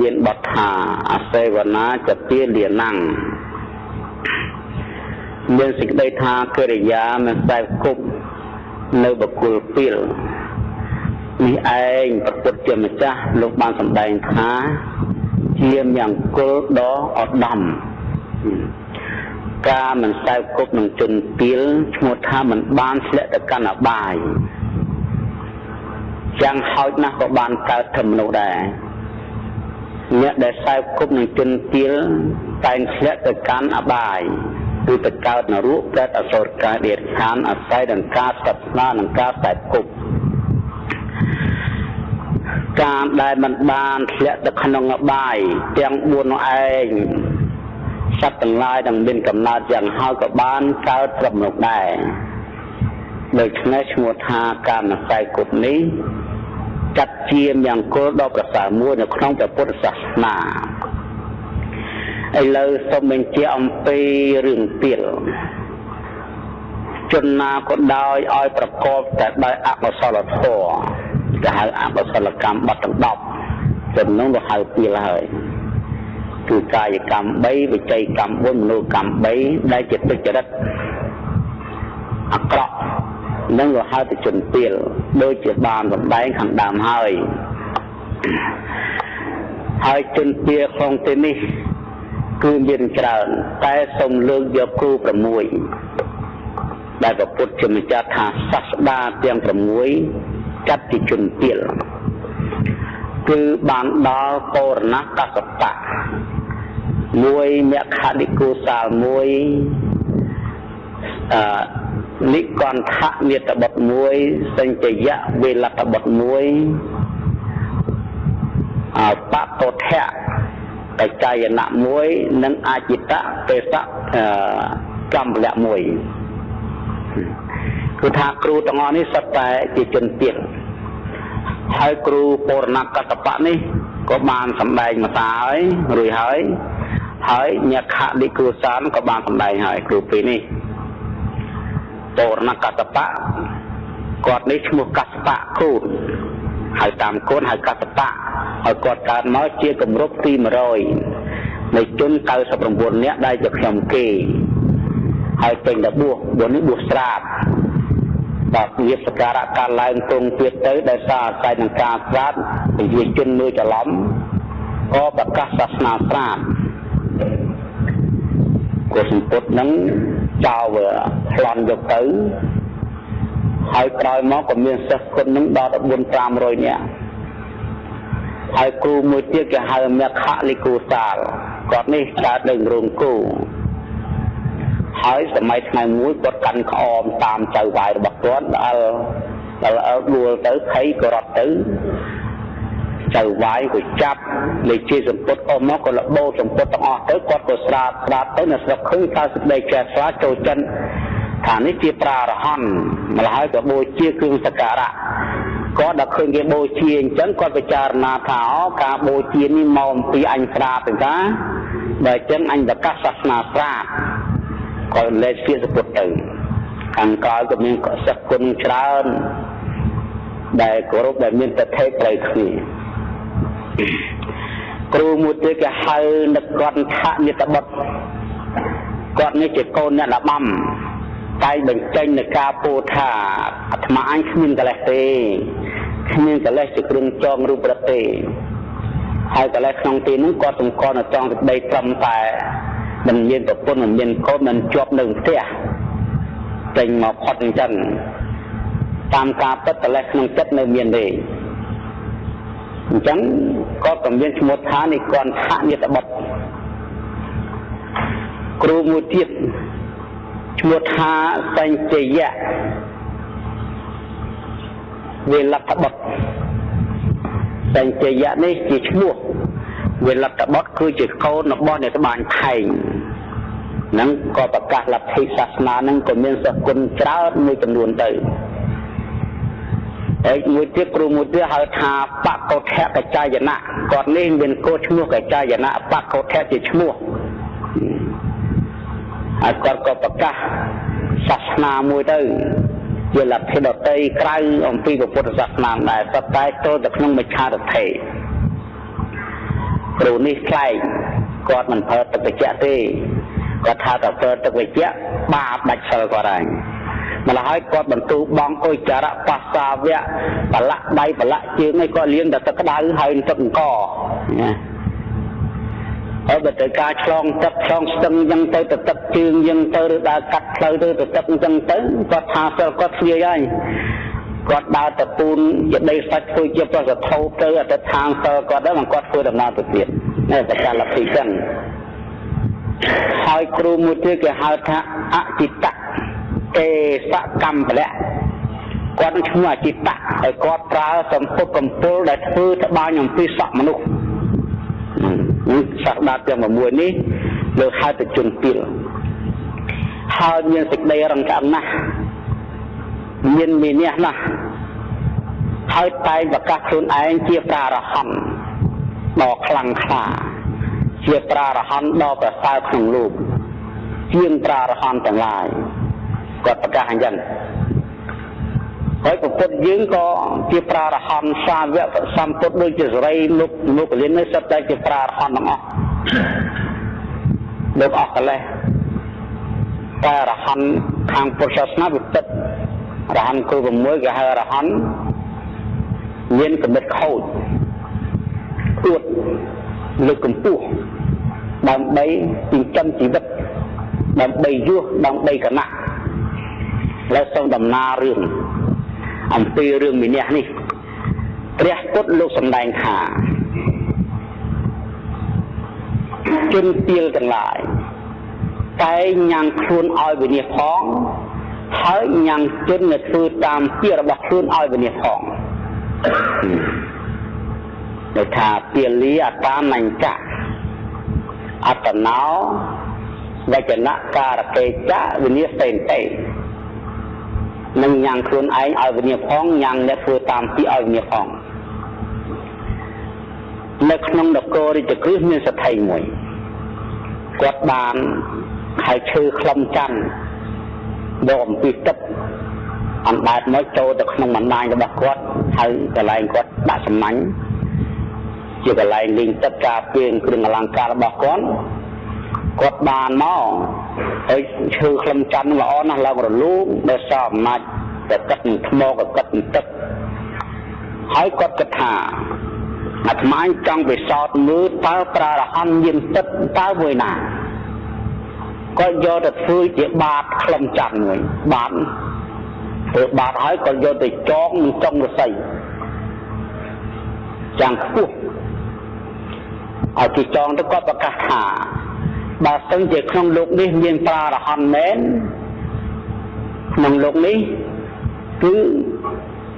មានបទថាអសេវនាចទាលាណੰមានសេចក្តីថាកិរិយាមិនតែគប់នៅបុគ្គលពីលនេះឯងព្រះពុទ្ធជាម្ចាស់លោកបានសម្ដែងថាជាមង្គលដ៏ឧត្តមការមិនសែវគប់នឹងជនពីលឈ្មោះថាមិនបានធ្លាក់ទៅកាន់អបាយយ៉ាងហោចណាស់ក៏បានកើតធម្មមនុស្សដែរអ្នកដែលសែវគប់នឹងជនពីលតែងធ្លាក់ទៅកាន់អបាយគឺទៅកើតនរកកើតអសុរកាយដេរឆានអាស្រ័យនឹងការស្ដាប់ស្នានឹងការសែវគប់ការដែលមិនបានធ្លាក់ទៅក្នុងអបាយទាំង4នោះឯងសត្វទាំងឡាយនឹងមានកំណើតយ៉ាងហោចក៏បានកើតត្រឹមនោះដែរដូច្នេះឈ្មោះថាការមិនសែវគប់នេះចាត់ជាមង្គលដ៏ប្រសើរមួយនៅក្នុងព្រះពុទ្ធសាសនាឥឡូវសូមបញ្ជាក់អំពីរឿងទៀតជនណាក៏ដោយឲ្យប្រកបតែដោយអកុសលធម៌គេហៅអកុសលកម្មបទទាំង10ចំនួនទៅហៅពីលហើយគឺកាយកម្ម3វិច័យកម្ម4មនោកម្ម3ដែលជាទុច្ចរិតអាក្រក់នឹងក៏ហៅទៅជនពីលដូចជាបានសម្ដែងខាងដើមហើយជនពីលក្នុងទីនេះគឺមានច្រើនតែសូមលើកយកគ្រូ6ដែលព្រះពុទ្ធជាម្ចាស់ថាសាស្តាទាំង6ចាត់ជាជនពីលគឺបានដល់បរណកសបៈមួយមគ្គនិកុសាលមួយនិកន្ធៈនិតបុត្រមួយសញ្ជយៈវេលតបុត្រមួយបតោធៈបច្ច័យណៈមួយនិងអចិតៈទេសៈកម្មពលៈមួយគឺថាគ្រូទាំងអស់នេះសុទ្ធតែជាជនពីលហើយគ្រូបរណកសបៈនេះក៏បានសម្ដែងមកតារួចហើយញខនិកុសាលក៏បានសម្ដែងហើយគ្រូពីរនេះបរណកសបៈគាត់នេះឈ្មោះកសបៈគូនហើយតាមកូនហើយកសបៈហើយគាត់កើតមកជាគម្រប់ទី100នៃជន99នាក់ដែលជាខ្ញុំគេហើយពេញតែបួសនេះបួសស្រាបបាទវាសការៈការឡើងគង់ទៀតទៅដោយសារអាស្រ័យនឹងការស្រាបវិជាជនមួយច្រឡំក៏ប្រកាសសាសនាស្រាបក៏សម្ពុតនឹងចោលប្លន់យកទៅហើយក្រោយមកក៏មានសិស្សគុណនឹងដល់14-500នាក់ហើយគ្រូមួយទៀតគេហៅមគ្គនិកុសាលគាត់នេះកើតនៅរោងគោហើយសម័យថ្ងៃមួយគាត់កាន់ក្អមតាមចៅវាយរបស់គាត់ដល់ដួលទៅភ័យក៏រត់ទៅចៅវាយក៏ចាប់លេខជាសម្ពុតអស់មកក៏លបោសម្ពុតទាំងអស់ទៅគាត់ក៏ស្រាតទៅនៅស្រុកឃើញថាសេចក្តីចែកស្រាចូលចិនថានេះជាប្រារហន្តម្ល៉េះហើយក៏បូជាគ្រឿងសក្ការៈគាត់ដល់ឃើញគេបូជាអញ្ចឹងគាត់ពិចារណាថាការបូជានេះមកអំពីអញស្រាបទេតាបើអញ្ចឹងអញប្រកាសសាសនាស្រាបគាត់លេខជាសម្ពុតទៅខាងក្រោយក៏មានសិស្សគុណច្រើនដែលគោរពដែលមានប្រតិត្រូវគ្នាគ្រូមួយទៀតគេហៅនិកន្ធៈនិតបុត្រគាត់នេះជាកូនអ្នកលបាំតែបញ្ចេញនៅការពោលថាអាត្មាអញគ្មានកលេសទេគ្មានកលេសជាគ្រឿងចងរូបរទេហើយកលេសក្នុងទីនោះគាត់សម្គាល់នៅចង់សេចក្តីត្រឹមតែមិនមានប្រពន្ធមិនមានកូនមិនជាប់នៅផ្ទះចេញមកផុតអញ្ចឹងតាមការពិតកលេសក្នុងចិត្តនៅមានទេអញ្ចឹងគាត់ក៏មានឈ្មោះថានិកន្ធៈនិតបុត្រគ្រូមួយទៀតឈ្មោះថាសញ្ជយៈវេលតបុត្រសញ្ជយៈនេះជាឈ្មោះវេលតបុត្រគឺជាកូនរបស់អ្នកត្បាញខែងហ្នឹងក៏ប្រកាសលទ្ធិសាសនាហ្នឹងក៏មានសិស្សគុណច្រើនមួយចំនួនទៅហើយមួយទៀតគ្រូមួយទៀតហៅថាបកោធៈកច្ចាយណៈគាត់នេះមានកូនឈ្មោះកច្ចាយណៈបកោធៈជាឈ្មោះហើយគាត់ក៏ប្រកាសសាសនាមួយទៅជាលទ្ធិដតីក្រៅអំពីពុទ្ធសាសនាដែរតែចូលទៅក្នុងមិច្ឆាទិដ្ឋិ គ្រូនេះខ្លែងគាត់មិនប្រើទឹកត្រជាក់ទេគាត់ថាតែប្រើទឹកត្រជាក់បាបដាច់សិលគាត់ហើយម្ល៉េះហើយគាត់បន្ទូបងអុយចារៈបាសាវៈបលៈដៃបលៈជើងឯងគាត់លាងតែទឹកក្តៅហើយទឹកអង្គណាហើយបើទៅការឆ្លងទឹកឆ្លងស្ទឹងអញ្ចឹងទៅទឹកជើងអញ្ចឹងទៅឬដើរកាត់ផ្លូវទៅទឹកអញ្ចឹងទៅគាត់ថាសិលគាត់ស្វាយហើយគាត់ដើរទៅពូនជាដីសាច់ធ្វើជាប្រសថោទៅអតិថានសិលគាត់ដែរគាត់ធ្វើដំណើរទៅទៀតនេះបកាលពីចឹងហើយគ្រូមួយទៀតគេហៅថាអចិតៈទេសកម្មពលៈគាត់នឹងឈ្មោះអចិតៈហើយគាត់ប្រើសម្ពុតកំពុលដែលធ្វើត្បាញអំពីសក់មនុស្សសាស្ត្រាទាំង6នេះលើហៅទៅជនពីលហើយមានសេចក្តីរឹងក្អឹងណាស់មានមានះណាស់ហើយតែងប្រកាសខ្លួនឯងជាប្រារហន្តដ៏ខ្លាំងក្លាជាប្រារហន្តដ៏ប្រសើរក្នុងលោកជាងប្រារហន្តទាំងឡាយគាត់ប្រកាសអញ្ចឹងហើយពុទ្ធយើងក៏ជាប្រារហន្តសាវកសម្ពុទ្ធដូចជាសរីលោកលៀននេះសិតតែជាប្រារហន្តទាំងអស់លោកអស់កលេសតែរហន្តខាងពុទ្ធសាសនាវិទិតរហន្តគឺ6គេហៅរហន្តមានកម្រិតខូចអួតលើកកម្ពស់ដើម្បីចិញ្ចឹមជីវិតដើម្បីយុះដើម្បីគណៈแล้วសូមដំណើររឿងអំពីរឿងមីនះនេះព្រះពុទ្ធលោកសម្ដែងថាជនពីលទាំងឡាយតែញ៉ាំងខ្លួនឲ្យវិនិច្ឆ័យផងហើយញ៉ាំងជននៅធ្វើតាមពាក្យរបស់ខ្លួនឲ្យវិនិច្ឆ័យផងដែលថាពាលីអតានញ្ចៈអតណោវចនៈការកេចៈវិនិច្ឆ័យទេនឹងញ៉ាំងខ្លួនឯងឲ្យវិនិច្ឆ័យផងញ៉ាំងអ្នកធ្វើតាមពាក្យឲ្យវិនិច្ឆ័យផងនៅក្នុងនគររាជក្រឹសមានសទ្ធិមួយគាត់បានខែឈើខ្លឹមច័ន្ទយកអំពីទឹកអណ្ដែតមកចូលទៅក្នុងបណ្ដាញរបស់គាត់ហើយកន្លែងគាត់ដាក់សំណាញ់ជាកន្លែងលេងទឹកការពារគ្រឿងអលង្ការរបស់គាត់បានមកហើយឈើខ្លឹមច័ន្ទល្អណាស់ឡើងរលូងដោយសារអំណាចតែទឹកនឹងថ្មក៏ទឹកនឹងទឹកហើយគាត់គិតថាអាត្មាចង់ពិសោធន៍មើលតើប្រារហន្តមានទឹកតើមួយណាគាត់យកទៅធ្វើជាបាតខ្លឹមច័ន្ទមួយបាតធ្វើបាតហើយគាត់យកទៅចងនឹងចុងរស័យចាំងខ្ពស់ឲ្យគេចងទៅគាត់ប្រកាសថាបើសិនជាក្នុងលោកនេះមានប្រារហន្តមែនក្នុងលោកនេះគឺ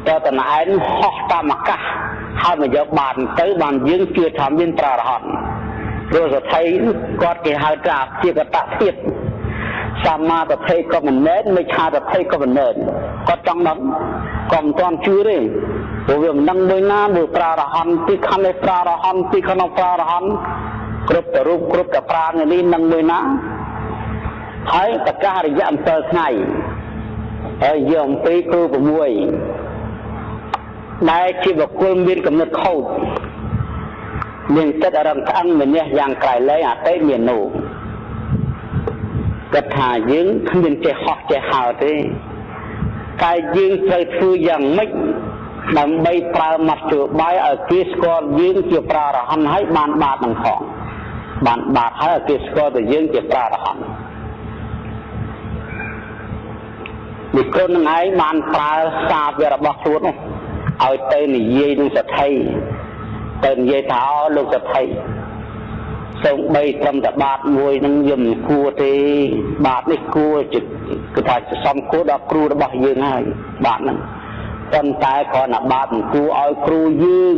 តើតណែនហោះតាមអាកាសហើយមកយកបានទៅបានយើងជឿថាមានប្រារហន្តព្រោះសទ្ធិគាត់គេហៅថាជាកតភាពសមាទិដ្ឋិក៏មិនមែនមិច្ឆាទិដ្ឋិក៏មិនមែនគាត់ចង់ដឹងក៏មិនទាន់ជឿទេព្រោះវាមិនដឹងមួយណាមួយប្រារហន្តទីខណ្ឌនៃប្រារហន្តទីខណ្ឌនៃប្រារហន្តគ្រប់ទៅរូបគ្រប់ទៅប្រាណនេះនឹងមួយណាហើយប្រកាសរយៈ7ថ្ងៃហើយយកអំពីគឺ6ដែលជាបុគ្គលមានកំណត់ខូចមានចិត្តរឹងក្អឹងមានះយ៉ាងក្រៃលែងអតិមាននោះគាត់ថាយើងគ្មានចេះហោះចេះហើរទេតែយើងត្រូវធ្វើយ៉ាងម៉េចដើម្បីប្រើមធ្យោបាយឲ្យគេស្គាល់យើងជាប្រារហន្តហើយបានបាតនឹងផងបានបាតហើយឲ្យគេស្គាល់ថាយើងជាប្រារហន្តនេះខ្លួននឹងឯងបានប្រើសារវារបស់ខ្លួននោះឲ្យទៅនិយាយនឹងសទ្ធិទៅនិយាយថាលោកសទ្ធិសូមបីត្រឹមតែបាតមួយនឹងយើងមិនគួរទេបាតនេះគួរគឺថាសំគួរដល់គ្រូរបស់យើងហើយបាតហ្នឹងប៉ុន្តែគ្រាន់តែបាតមិនគួរឲ្យគ្រូយើង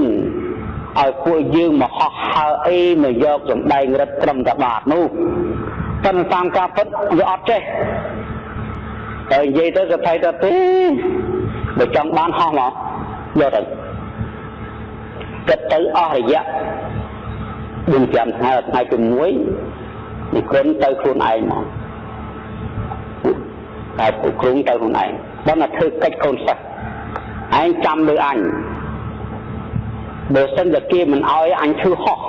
ឲ្យពួកយើងមកហោះហើរអីមកយកសំដែងរិទ្ធត្រឹមតែបាតនោះប៉ុន្តែតាមការពិតវាអត់ចេះហើយនិយាយទៅសទ្ធិទៅទេបើចង់បានហោះមកយកទៅគិតទៅអស់រយៈ4-5ថ្ងៃថ្ងៃទី1នេះគ្រុនទៅខ្លួនឯងមកតែពួកគ្រុនទៅខ្លួនឯងបើមកធ្វើកិច្ចកូនសិស្សឯងចាំលើអញបើសិនតែគេមិនអោយអញធ្វើហោះ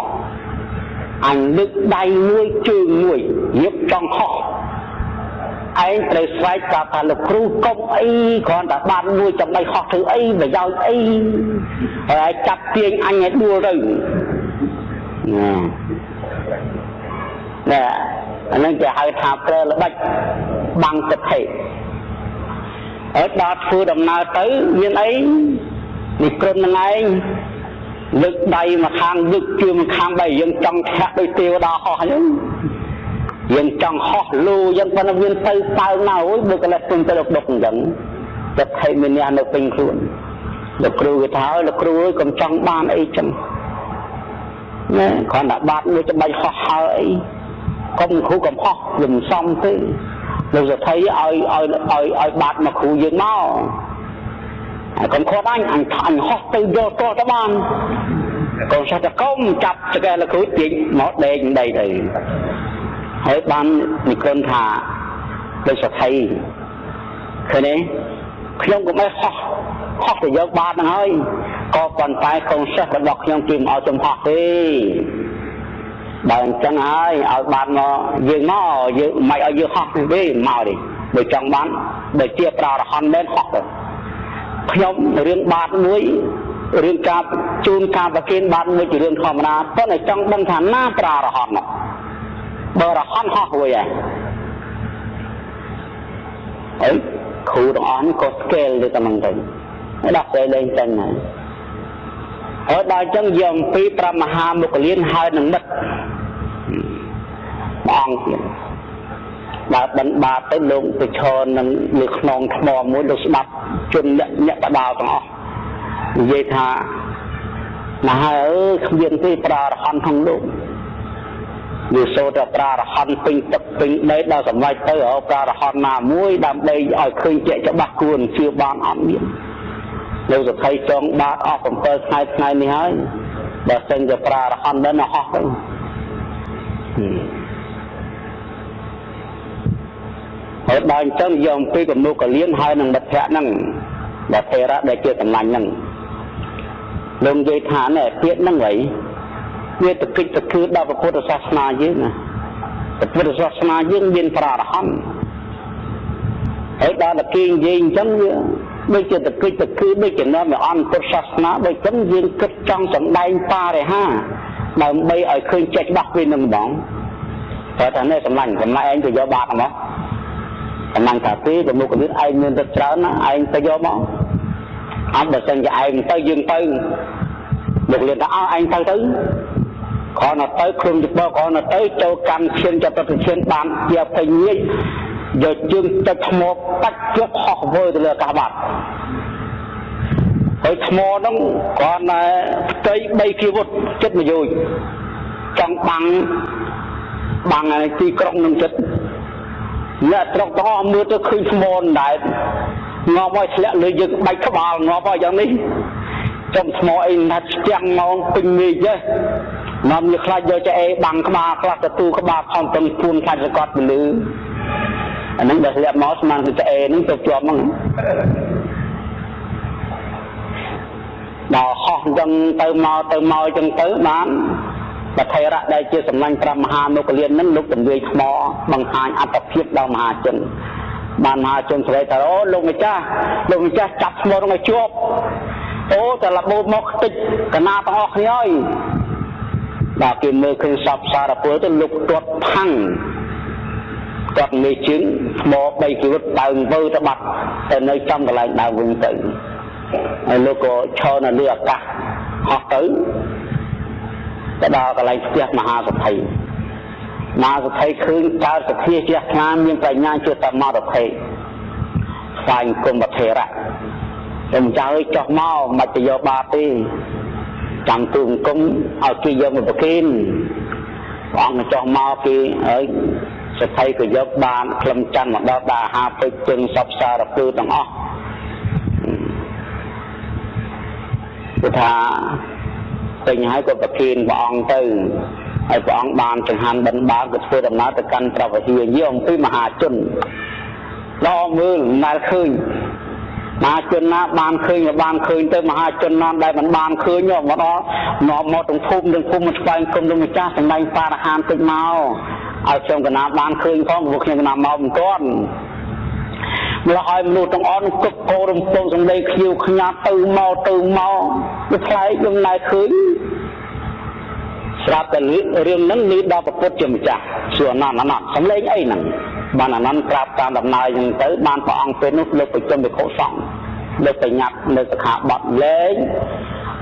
អញលើកដៃមួយជើងមួយរៀបចង់ខុសឯងត្រូវស្វែងប្រាប់ថាលោកគ្រូកុំអីគ្រាន់តែបានមួយចំណៃខុសធ្វើអីប្រយោជន៍អីហើយចាប់ទាញអញឲ្យដួលទៅណែអានឹងគេហៅថាប្រើល្បិចបាំងទឹកហេហើយដល់ធ្វើដំណើរទៅមានអីនេះក្រុមនឹងឯងលើកដៃមកខាងលើកជើងមកខាងបីយើងចង់ធាក់ដោយទេវតាហោះអញ្ចឹងយើងចង់ហោះលូយ៉ាងប៉ុន្តែមានទៅសើណាអូយបើកលេសពេញទៅដុកអញ្ចឹងទឹកហេមានអ្នកនៅពេញខ្លួនលោកគ្រូគេថាលោកគ្រូអើយកុំចង់បានអីចឹងណែគ្រាន់តែបាត់មួយច្បាច់ហោះហើអីកុំគ្រូកុំហោះវាមិនសមទេលោកសថីឲ្យបាត់មកគ្រូយើងមកកុំខត់អញហោះទៅយកតោះទៅបានកុំសត្វកុំចាប់ចកែលោកគ្រូទាញមកដេកដីទៅហើយបាននិគន់ថាលោកសថីឃើញទេខ្ញុំក៏មិនហោះទៅយកបាតហ្នឹងហើយក៏ប៉ុន្តែកូនសិស្សរបស់ខ្ញុំគេមិនឲ្យចំហោះទេបើអញ្ចឹងហើយឲ្យបានមកយើងមកយើងមិនឲ្យយើងហោះទេមកទេបើចង់បានបើជាប្រារហន្តមែនហោះទៅខ្ញុំរឿងបាតមួយរឿងការជូនការប្រគិនបាតមួយជារឿងធម្មតាប៉ុន្តែចង់ដឹងថាណាប្រារហន្តបើរហន្តហោះវិញហើយគ្រូទាំងអស់នេះក៏ស្គាល់ទៅតាមហ្នឹងទៅដាក់តែលេងចឹងហើយហើយដល់ចឹងយកអំពីព្រះមហាមុគលានហើយនឹងមិត្តព្រះអង្គទៀតបើបិណ្ឌបាតទៅលោកទៅឈរនឹងលើខ្នងថ្មមួយលោកស្ដាប់ជនអ្នកបដាលទាំងអស់និយាយថាណាហើយអើយគ្មានទេប្រារហន្តក្នុងលោកវាសូត្រប្រារហន្តពេញទឹកពេញដីដល់សម្រេចទៅរកប្រារហន្តណាមួយដើម្បីឲ្យឃើញជាក់ច្បាស់គួរជឿបានអត់មានលោកសភ័យចងបាតអស់7ថ្ងៃនេះហើយបើសិនជាប្រារហន្តដល់ហោះទៅហើយដល់អញ្ចឹងយកអំពីគំនុកលៀនហើយនឹងមិត្តភក្តិហ្នឹងដែលថេរៈដែលជាកម្លាញ់ហ្នឹងលោកនិយាយថានេះពាក្យហ្នឹងហើយវាតកិច្ចតគឺដល់ពុទ្ធសាសនាយើងណាពុទ្ធសាសនាយើងមានប្រារហន្តហើយដល់តែគេនិយាយអញ្ចឹងវាដូចជាតកិច្ចតគឺដូចជានាំឲ្យអន់ពុទ្ធសាសនាដូចចឹងយើងគិតចង់សម្ដែងបរិហាដើម្បីឲ្យឃើញចេះច្បាស់ពីនឹងហ្មងតែថានេះសម្លាញ់ឯងទៅយកបាតហ្មងសម្លាញ់ថាទីទៅមុខនេះឯងមានទឹកច្រើនណាឯងទៅយកមកអត់បើសិនជាឯងទៅយើងទៅលោកលៀនថាឯងទៅគ្រាន់តែទៅខ្លួនជប៉ុនគ្រាន់តែទៅចូលកម្មឈានចតុតឈានបានជាពេញញិចយកជើងទឹកថ្មបាច់យកហោះវើទៅលើអាកាសបាត់ហើយថ្មហ្នឹងគ្រាន់តែផ្ទៃ3គីវុតចិត្តមួយយោជចង់បាំងទីក្រុងនឹងចិត្តអ្នកត្រកទាំងអស់មើលទៅឃើញថ្មដែរងាប់ឲ្យធ្លាក់លើយើងបាច់ក្បាលងាប់ឲ្យយ៉ាងនេះចំថ្មអីណាត់ស្ទាំងមកពេញមេឃទេនាំវាខ្លាចយកចែបាំងក្បាលខ្លះទៅទូក្បាលខំទៅពួនខ្លាចសកត់ទៅលើអាហ្នឹងដែលធ្លាក់មកស្មានទៅចែហ្នឹងទៅជាប់ហ្នឹងដល់ហោះអញ្ចឹងទៅមកអញ្ចឹងទៅបានបថេរៈដែលជាសម្លាញ់ព្រះមហាមុគលានហ្នឹងលោកទន្លាយថ្មបង្ហាញអត្តភាពដល់មហាជនបានមហាជនស្រីថាអូលោកម្ចាស់ចាប់ថ្មហ្នឹងឲ្យជាប់អូតែលបោមកខ្ទេចកណាទាំងអស់គ្នាហើយដល់គេមើលឃើញសពសារពលទៅលោកទាត់ផាំងគាត់មេជើងថ្ម3គីវុតដើមវើទៅបាត់ទៅនៅចំកន្លែងដើមវិញទៅហើយលោកក៏ឈរនៅលើអាកាសហោះទៅដល់កន្លែងផ្ទះមហាសទ្ធិឃើញកើតសភាជាខ្លាមានបញ្ញាជាតមរភេស្វែងគុំបថេរៈខ្ញុំចៅចុះមកមិនទៅយកបាតទេចាំទូអង្គមឲ្យគេយកមកប្រគិនព្រះអង្គចុះមកគេហើយសទ្ធិក៏យកបានក្លឹមច័ន្ទមកដល់អាហារពេជ្រជើងសពសារពើទាំងអស់គឺថាពេញហើយក៏ប្រគិនព្រះអង្គទៅហើយព្រះអង្គបានចង្ហាន់បិណ្ឌបាតក៏ធ្វើដំណើរទៅកាន់ព្រះវិហារយាអំពីមហាជនដល់មើលមិនដែលឃើញ มหาជនណាបានឃើញទៅមហាជនណាដែលមិនបានឃើញមកដល់មកទាំងភូមិមិនស្វែងគុំនឹងម្ចាស់សម្ដែងបរិហានតិចមកឲ្យខ្ញុំកណាបានឃើញផងព្រោះខ្ញុំកណាមកមិនទាន់ម្ល៉េះឲ្យមនុស្សទាំងអស់គប់កោរំពងសម្ដីខៀវខ្ញាត់ទៅមកវាផ្លែកខ្ញុំណែឃើញស្រាប់តែរឿងហ្នឹងនេះដល់ប្រពុតជាម្ចាស់សួរអនន្តសំឡេងអីហ្នឹងបានអនន្តប្រាប់តាមដំណើរហ្នឹងទៅបានព្រះអង្គពេលនោះលើកប្រជុំភិក្ខុសង្ឃលើកបញ្ញត្តិនៅសិក្ខាបទលែង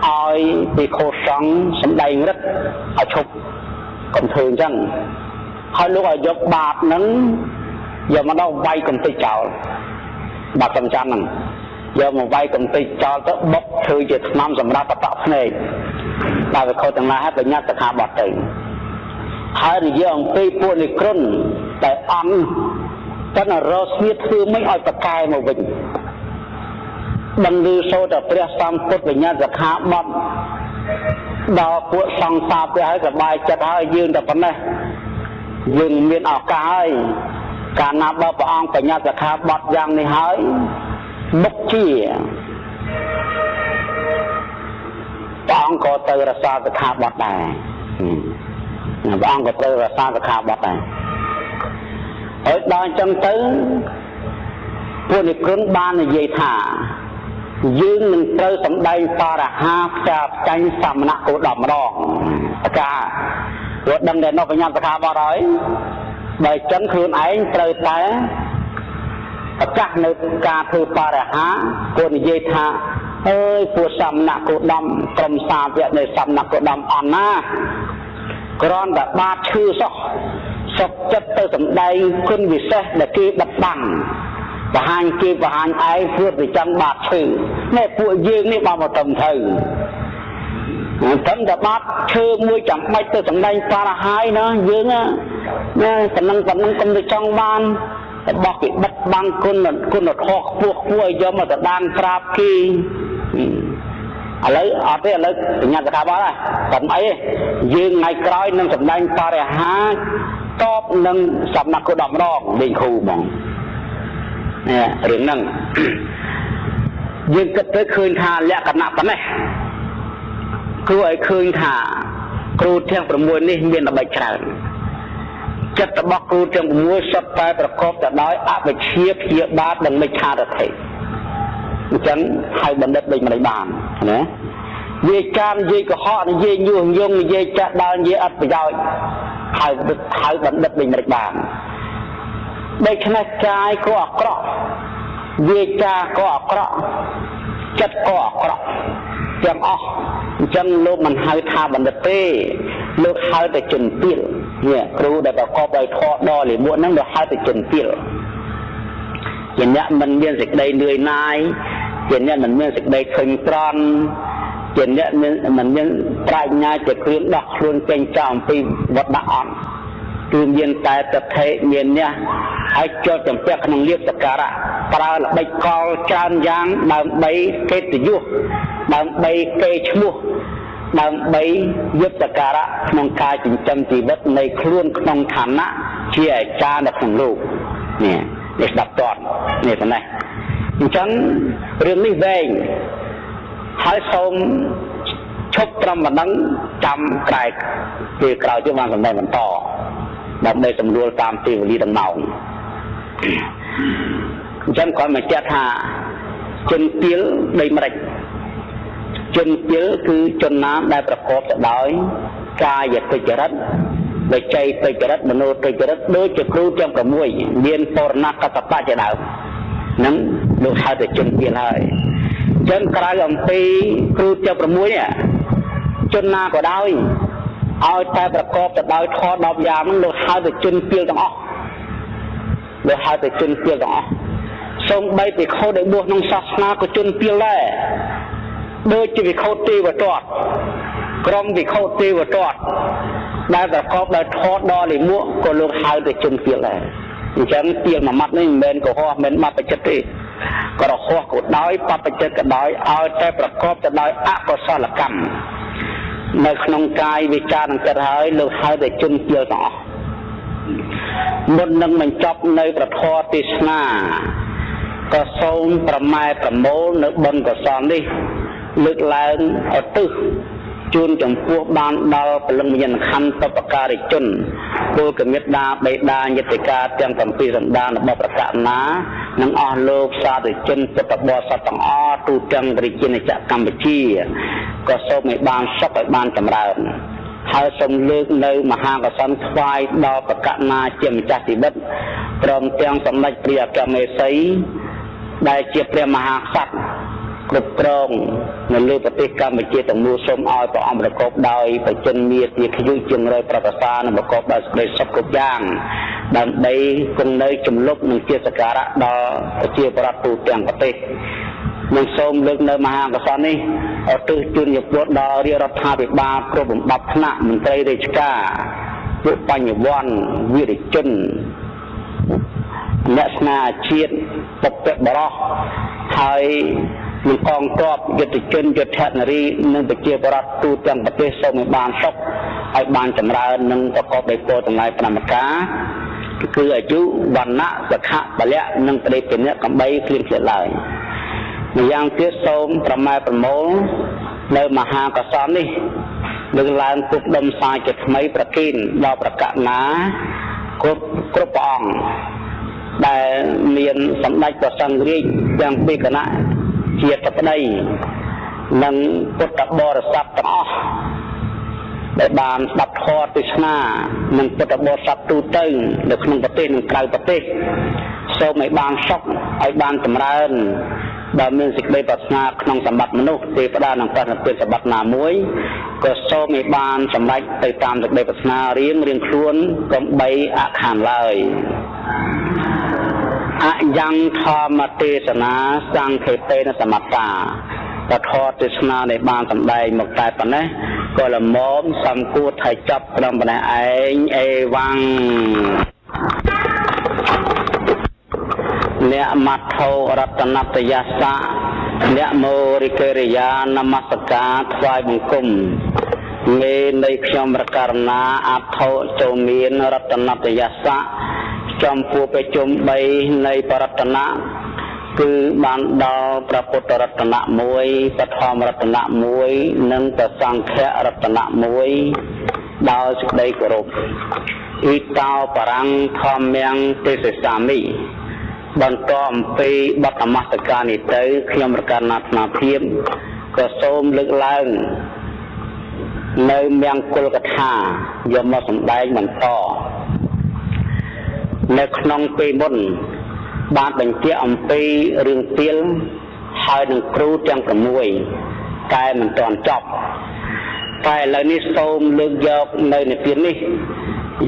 ឲ្យភិក្ខុសង្ឃសម្ដែងរឹតឲ្យឈប់កុំធ្វើអញ្ចឹងហើយលោកឲ្យយកបាតហ្នឹងយកមកដល់វាយកំទេចចោលបាត់សំចាំហ្នឹងយកមកវាយកំទេចចោលទៅបុកធ្វើជាថ្នាំសម្រាប់បតក់ភ្នែកដល់វិខុសទាំងឡាយឲ្យបញ្ញត្តិសិក្ខាបទទៅហើយនិយាយអំពីពួកនិក្រុនតែអង្គតែរស់ស្មៀតធ្វើមិនឲ្យប្រកែមកវិញដឹងឮសូត្រតែព្រះសម្ពុទ្ធបញ្ញត្តិសិក្ខាបទដល់ពួកសង្ឃសាពឲ្យសบายចិត្តហើយយើងតែប៉ុណ្ណេះយើងមានឱកាសហើយកាលណាបើព្រះអង្គបញ្ញត្តិសិក្ខាបទយ៉ាងនេះហើយបុកជាព្រះអង្គក៏ទៅរក្សាសិក្ខាបទដែរព្រះអង្គក៏ទៅរក្សាសិក្ខាបទដែរហើយដល់អញ្ចឹងទៅពួកនិក្រុនបាននិយាយថាយើងនឹងត្រូវសម្ដែងបរិហាផ្សាចាញ់សមណគោដម្ដងកាព្រោះដឹងតែនោះបញ្ញត្តិសិក្ខាបទហើយបើអញ្ចឹងខ្លួនឯងត្រូវតែប្រកាសនៅការធ្វើបរិហាគាត់និយាយថាអើយពួកសមណគោដមក្រុមសាវកនៃសមណគោដមអន់ណាគ្រាន់តែបាតឈឺសោះសុខចិត្តទៅសម្ដែងគុណវិសេសដែលគេបិទបាំងបង្ហាញគេបង្ហាញឯងព្រោះតែចង់បាតឈឺនេះពួកយើងនេះបានមកត្រឹមត្រូវត្រឹមតែបាតឈឺមួយចាំបាច់ទៅសម្ដែងបរិហាយណាយើងណាប៉ុណ្ណឹងកុំទៅចង់បានរបស់គេបិទបាំងគុណធម៌ខ្ពស់ឲ្យយកមកទៅដានប្រាប់គេឥឡូវអត់ទេឥឡូវបញ្ញត្តិសិក្ខាបទហ្នឹងអីយើងថ្ងៃក្រោយនឹងសម្ដែងបរិហាតបនឹងសំណាក់គោ10ម្ដងលេងគ្រូហ្មងនេះរឿងហ្នឹងយើងគិតទៅឃើញថាលក្ខណៈប៉ុណ្ណេះគួរឲ្យឃើញថាគ្រូទាំង6នេះមានល្បិចច្រើនចិត្តរបស់គ្រូទាំង6សុទ្ធតែប្រកបទៅដោយអវិជ្ជាព្យាបាទនិងមិច្ឆាទិដ្ឋិអញ្ចឹងហើយបណ្ឌិតដូចមិនបានណានិយាយការនិយាយកុហកនិយាយញុះញង់និយាយចាក់ដាល់និយាយអត់ប្រយោជន៍ហើយបណ្ឌិតដូចមិនបានដូច្នេះកាយក៏អាក្រក់វាចាក៏អាក្រក់ចិត្តក៏អាក្រក់ទាំងអស់អញ្ចឹងលោកមិនហៅថាបណ្ឌិតទេលោកហៅតែជនពាលនេះគ្រូដែលប្រកបដោយធម៌ដ៏លាមកហ្នឹងលោកហៅតែជនពាលជាអ្នកមិនមានសេចក្តីនឿយណាយជាអ្នកមិនមានសេចក្តីឃើញត្រង់ជាអ្នកមិនមានប្រាជ្ញាជាគ្រឿងដោះខ្លួនចេញចោលអំពីវត្តដាក់អន់គឺមានតែទិដ្ឋិមានអ្នកហើយចូលចំពាក់ក្នុងលៀបសក្ការៈប្រើល្បិចកលច្រើនយ៉ាងដើម្បីកិត្តិយសដើម្បីកេរឈ្មោះដើម្បីយុទ្ធសក្ការៈក្នុងការចិញ្ចឹមជីវិតនៃខ្លួនក្នុងឋានៈជាអាចារ្យនៅក្នុងលោកនេះស្ដាប់តតនេះប៉ុណ្ណេះអញ្ចឹងរឿងនេះវែងហើយសូមឈប់ត្រឹមប៉ុណ្ណឹងចាំក្រែកពេលក្រោយទៀតបានសម្ដែងបន្តដើម្បីសម្រួលតាមពេលវេលាដំណោងអញ្ចឹងគាត់មកចាត់ថាជនពាលដីម្រេចជនពាលគឺជនណាដែលប្រកបទៅដោយកាយទុច្ចរិតវិច័យទុច្ចរិតមនោទុច្ចរិតដូចជាគ្រូទាំង6មានបរណកតបៈជាដើមហ្នឹងលោកហៅថាជនពាលហើយអញ្ចឹងក្រៅអំពីគ្រូទាំង6នេះជនណាក៏ដោយឲ្យតែប្រកបទៅដោយធម៌10យ៉ាងហ្នឹងលោកហៅថាជនពាលទាំងអស់លោកហៅថាជនពាលទាំងអស់សូម្បីភិក្ខុដែលបួសក្នុងសាសនាក៏ជនពាលដែរដូចជាភិក្ខុទេវទត្តក្រុមភិក្ខុទេវទត្តដែលប្រកបដោយធម៌ដ៏លាមកក៏លោកហៅថាជនពាលដែរអញ្ចឹងពាលមួយម៉ាត់នេះមិនមែនកុហកមិនមែនបព្វជិតទេក៏រហ័សក៏ដោយបព្វជិតក៏ដោយឲ្យតែប្រកបទៅដោយអកុសលកម្មនៅក្នុងកាយវិចារនឹងចិត្តហើយលោកហៅថាជនពាលទាំងអស់មុននឹងបញ្ចប់នៅប្រធរទេសនា ក៏សូមប្រម៉ែប្រមូលនៅបុណ្យកុសលនេះលើកឡើងឧទ្ទិសជូនចំពោះបានដល់ពលិមញ្ញខណ្ឌបពការិជនពលកមេត្តាបេតាញាតិកាទាំង7សន្តានរបស់ប្រកាសណានិងអស់លោកសាធុជនពុទ្ធបរិស័ទទាំងអស់ទូទាំងរាជាណាចក្រកម្ពុជាក៏សូមឲ្យបានសុខឲ្យបានចម្រើនហើយសូមលើកនៅមហាកសន្នថ្វាយដល់ប្រកាសណាជាម្ចាស់ជីវិតព្រមទាំងសម្ដេចព្រះអគ្គមេសីដែលជាព្រះមហាក្សត្រគ្រប់គ្រងនៅលើប្រទេសកម្ពុជាទាំងមូលសូមឲ្យព្រះអង្គប្រកបដោយបច្ចុប្បន្នមានជាខ្យុយជាង100ប្រកាសនិងប្រកបដោយសេចក្តីសុខគ្រប់យ៉ាងដើម្បីគង់នៅជំលប់និងជាសក្ការៈដល់ប្រជាប្រដ្ឋទូទាំងប្រទេសនិងសូមលើកនៅមហាកសលនេះឧទ្ទិសជូនចំពោះដល់រាជរដ្ឋាភិបាលគ្រប់បំបត្តិថ្នាក់មន្ត្រីរាជការពួកបញ្ញវន្តវិរិយជនអ្នកស្នាជាតិបុព្វបុរសហើយនឹងកងទ័ពយុទ្ធជនយុទ្ធនារីនិងប្រជាប្រដ្ឋទូទាំងប្រទេសសូមឲ្យបានសុខឲ្យបានចម្រើននិងប្រកបដោយពរទាំងឡាយ5ប្រការគឺអាយុវណ្ណៈសុខៈពលៈនិងបរិបញ្ញាកំបីគ្លៀងគ្លាតឡើយម្យ៉ាងទៀតសូមប្រម៉ែប្រមូលនៅមហាកសលនេះលើកឡើងពុកដុំសាយជាថ្មីប្រគិនដល់ប្រកាសណាគ្រប់ព្រះអង្គដែលមានសម្ដេចព្រះសង្ឃរាជទាំងពីរគណៈជាតបដីនិងពុទ្ធបរិស័ទទាំងអស់ដែលបានស្ដាប់ធម៌ទេសនានិងពុទ្ធបរិស័ទទូទៅនៅក្នុងប្រទេសនិងក្រៅប្រទេសសូមឲ្យបានសុខឲ្យបានចម្រើនដែលមានសេចក្តីប្រាថ្នាក្នុងសម្បត្តិមនុស្សទេវតានិងប្រសិទ្ធភាពសម្បត្តិណាមួយក៏សូមឲ្យបានសម្រេចទៅតាមសេចក្តីប្រាថ្នារៀងខ្លួនកុំបីអខានឡើយអយ៉ាងធម្មទេសនាសង្ខេបេនសមត្តាពធទេសនានៃបានសម្ដែងមកតែប៉ុណ្ណេះក៏លមមសំគួរថាចាប់ត្រឹមប៉ុណ្ណេះឯងអេវ៉ាំងអ្នកមត្ថោរតនតយសៈអ្នកមោរិកិរិយានមស្ការថ្វាយបង្គំមេនៃខ្ញុំរករណាអត្ថោចូលមានរតនតយសៈចំពោះប្រជុំ3នៃបរតនៈគឺបានដល់ព្រះពុទ្ធរតនៈ1បឋមរតនៈ1និងព្រះសង្ឃរតនៈ1ដោយសេចក្តីគោរពអ៊ីតោបរាំងធម្មំទេសសាមិបន្តអំពីបទនមស្ការនេះទៅខ្ញុំរកណាថ្នាភាពក៏សូមលើកឡើងនៅមង្គលកថាយកមកសម្ដែងបន្តនៅក្នុងពេលមុនបានបញ្ជាក់អំពីរឿងទាលហើយនឹងគ្រូទាំង6តែមិនទាន់ចប់តែឥឡូវនេះសូមលើកយកនៅនិទាននេះ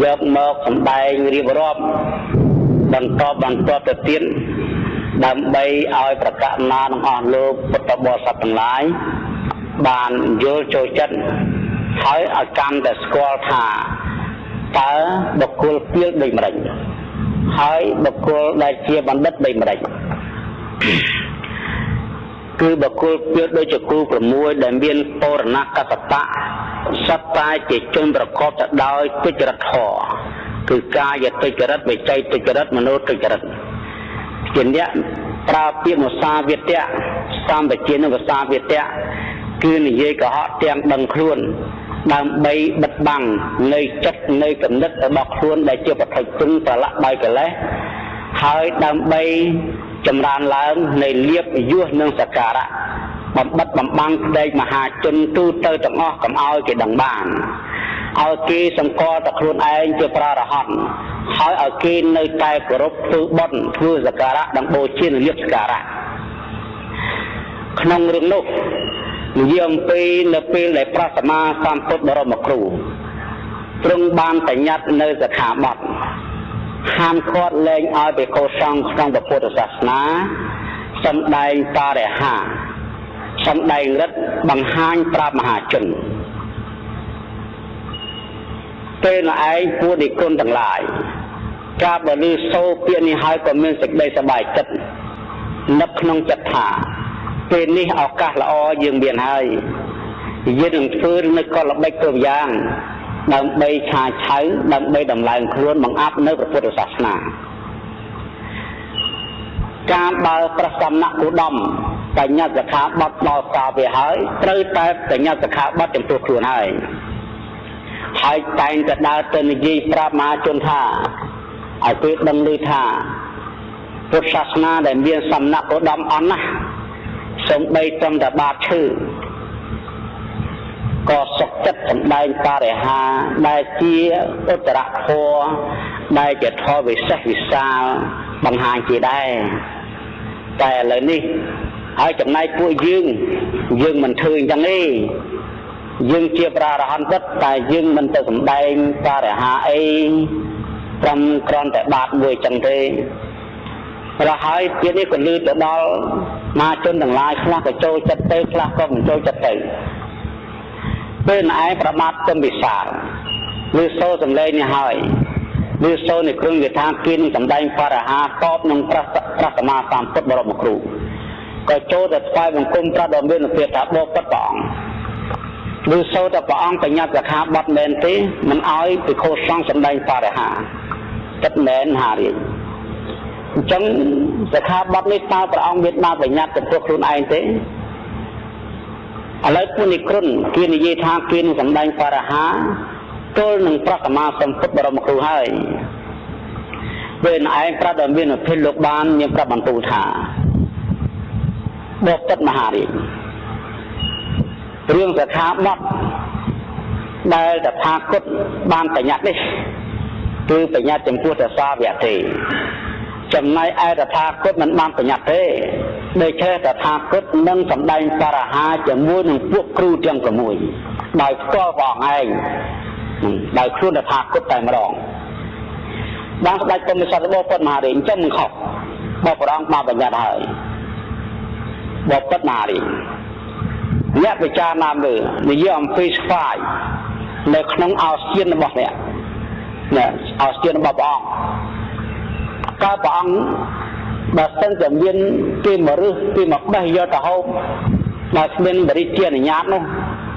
យកមកសម្ដែងរៀបរាប់បន្តទៅទៀតដើម្បីឲ្យប្រកាសណានឹងអស់លោកពុទ្ធបរិស័ទទាំងឡាយបានយល់ចូលចិត្តហើយឲ្យកាន់តែស្គាល់ថាតើបុគ្គលពាលដូចម្ដេចហើយបុគ្គលដែលជាបណ្ឌិតដូចម្ដេចគឺបុគ្គលពាលដូចជាគ្រូ6ដែលមានបរណកតបៈសត្វតែជាជនប្រកបទៅដោយទុច្ចរិតធម៌គឺកាយទុច្ចរិតវិច័យទុច្ចរិតមនោទុច្ចរិតជាអ្នកប្រើពាក្យមុសាវាទៈសម្បជានិងភាសាវាទៈគឺនិយាយកុហកទាំងដឹងខ្លួនដើម្បីបិទបាំងនៅចិត្តនៅគំនិតរបស់ខ្លួនដែលជាប្រតិទិនប្រឡាក់ដោយកិលេសហើយដើម្បីចម្រើនឡើងនៃលៀបយុះនិងសក្ការៈបំបិទបំបាំងផ្ដេកមហាជនទូទៅទាំងអស់កុំឲ្យគេដឹងបានឲ្យគេសម្គាល់តែខ្លួនឯងជាព្រះរហន្តហើយឲ្យគេនៅតែគោរពធ្វើបុណ្យធ្វើសក្ការៈដើម្បីបូជានិងលៀបសក្ការៈក្នុងរឿងនោះនិយាយអំពីនៅពេលដែលព្រះសម្មាសម្ពុទ្ធបរមគ្រូទ្រង់បានបញ្ញត្តិនៅសិក្ខាបទហាមឃាត់លែងឲ្យភិក្ខុសង្ឃក្នុងពុទ្ធសាសនាសម្ដែងបរិហាសម្ដែងរិទ្ធបង្ហាញប្រាប់មហាជនពេលនោះឯងពួកនិគុណទាំងឡាយការបលឺសូរពាក្យនេះហើយក៏មានសេចក្តីសប្បាយចិត្តនឹកក្នុងចិត្តថាពេលនេះឱកាសល្អយើងមានហើយយើងនឹងធ្វើនៅកលល្បិចគ្រប់យ៉ាងដើម្បីឆាឆៅដើម្បីដំឡើងខ្លួនបង្អាប់នៅព្រះពុទ្ធសាសនា ការបើប្រសំណាក់គូដំបញ្ញាសិក្ខាបទដល់សាវាហើយត្រូវតែបញ្ញាសិក្ខាបទចំពោះខ្លួនហើយតែងតែដើរទៅនិយាយប្រាប់មហាជនថាឲ្យគេដឹងឮថាពុទ្ធសាសនាដែលមានសំណាក់គូដំអន់ណាស់សូម្បីត្រឹមតែបាបឈឺក៏សុខចិត្តសម្ដែងបរិហាដែលជាឧត្តរធម៌ដែលជាធម៌វិសេសវិសាលបង្ហាញជាដែរតែឥឡូវនេះហើយចំណែកពួកយើងមិនធ្វើអញ្ចឹងទេយើងជាព្រះអរហន្តពិតតែយើងមិនទៅសម្ដែងបរិហាអីត្រឹមគ្រាន់តែបាតមួយអញ្ចឹងទេព្រោះហើយទៀតនេះក៏លឺទៅដល់មហាជនទាំងឡាយខ្លះក៏ចូលចិត្តទៅខ្លះក៏មិនចូលចិត្តទៅពេលឯងប្រមាថទុំវិសាលឬសូរសម្លេងនេះហើយឬសូរនៃគ្រឿងវិធានគៀនសម្ដែងបរិហាតបនឹងព្រះសម្មាសម្ពុទ្ធបរមគ្រូក៏ចូលទៅថ្វាយបង្គំព្រះដ៏មានភាពថាបបិទ្ធព្រះអង្គឬសូរតែព្រះអង្គបញ្ញត្តិសិក្ខាបទមែនទេមិនឲ្យភិក្ខុសង្ឃសម្ដែងបរិហាទឹកមែនហារីអញ្ចឹងសិក្ខាបទនេះតើព្រះអង្គមានបានបញ្ញត្តិចំពោះខ្លួនឯងទេឥឡូវពួកនិក្រុនគេនិយាយថាគេនឹងសម្ដែងបរិហាទល់នឹងព្រះសម្មាសម្ពុទ្ធបរមគ្រូហើយពេលឯងប្រាប់ដល់មានអភិលោកបានមានប្រាប់បន្ទូលថាបបិទ្ធមហារាជរឿងសិក្ខាបទដែលតថាគតបានបញ្ញត្តិនេះគឺបញ្ញត្តិចំពោះតែសាវកទេចំណែកឯតថាគតមិនបានបញ្ញត្តិទេដូច្នេះតថាគតនឹងសម្ដែងបរិហាជាមួយនឹងពួកគ្រូទាំង6ដោយផ្ទាល់ព្រះអង្គឯងដោយខ្លួនតថាគតតែម្ដងបានស្ដេចពុទ្ធិសត្វរបស់ពុទ្ធមហារាជអញ្ចឹងមិនខុសបើព្រះអង្គបានបញ្ញត្តិហើយបបិទ្ធមហារាជអ្នកពិចារណាមើលនិយាយអំពីស្វាយនៅក្នុងឱសថរបស់អ្នកឱសថរបស់ព្រះអង្គតើព្រះអង្គបើសិនតែមានគេមករឹសគេមកបេះយកទៅហូបបើគ្មានបរិជាអនុញ្ញាតនោះ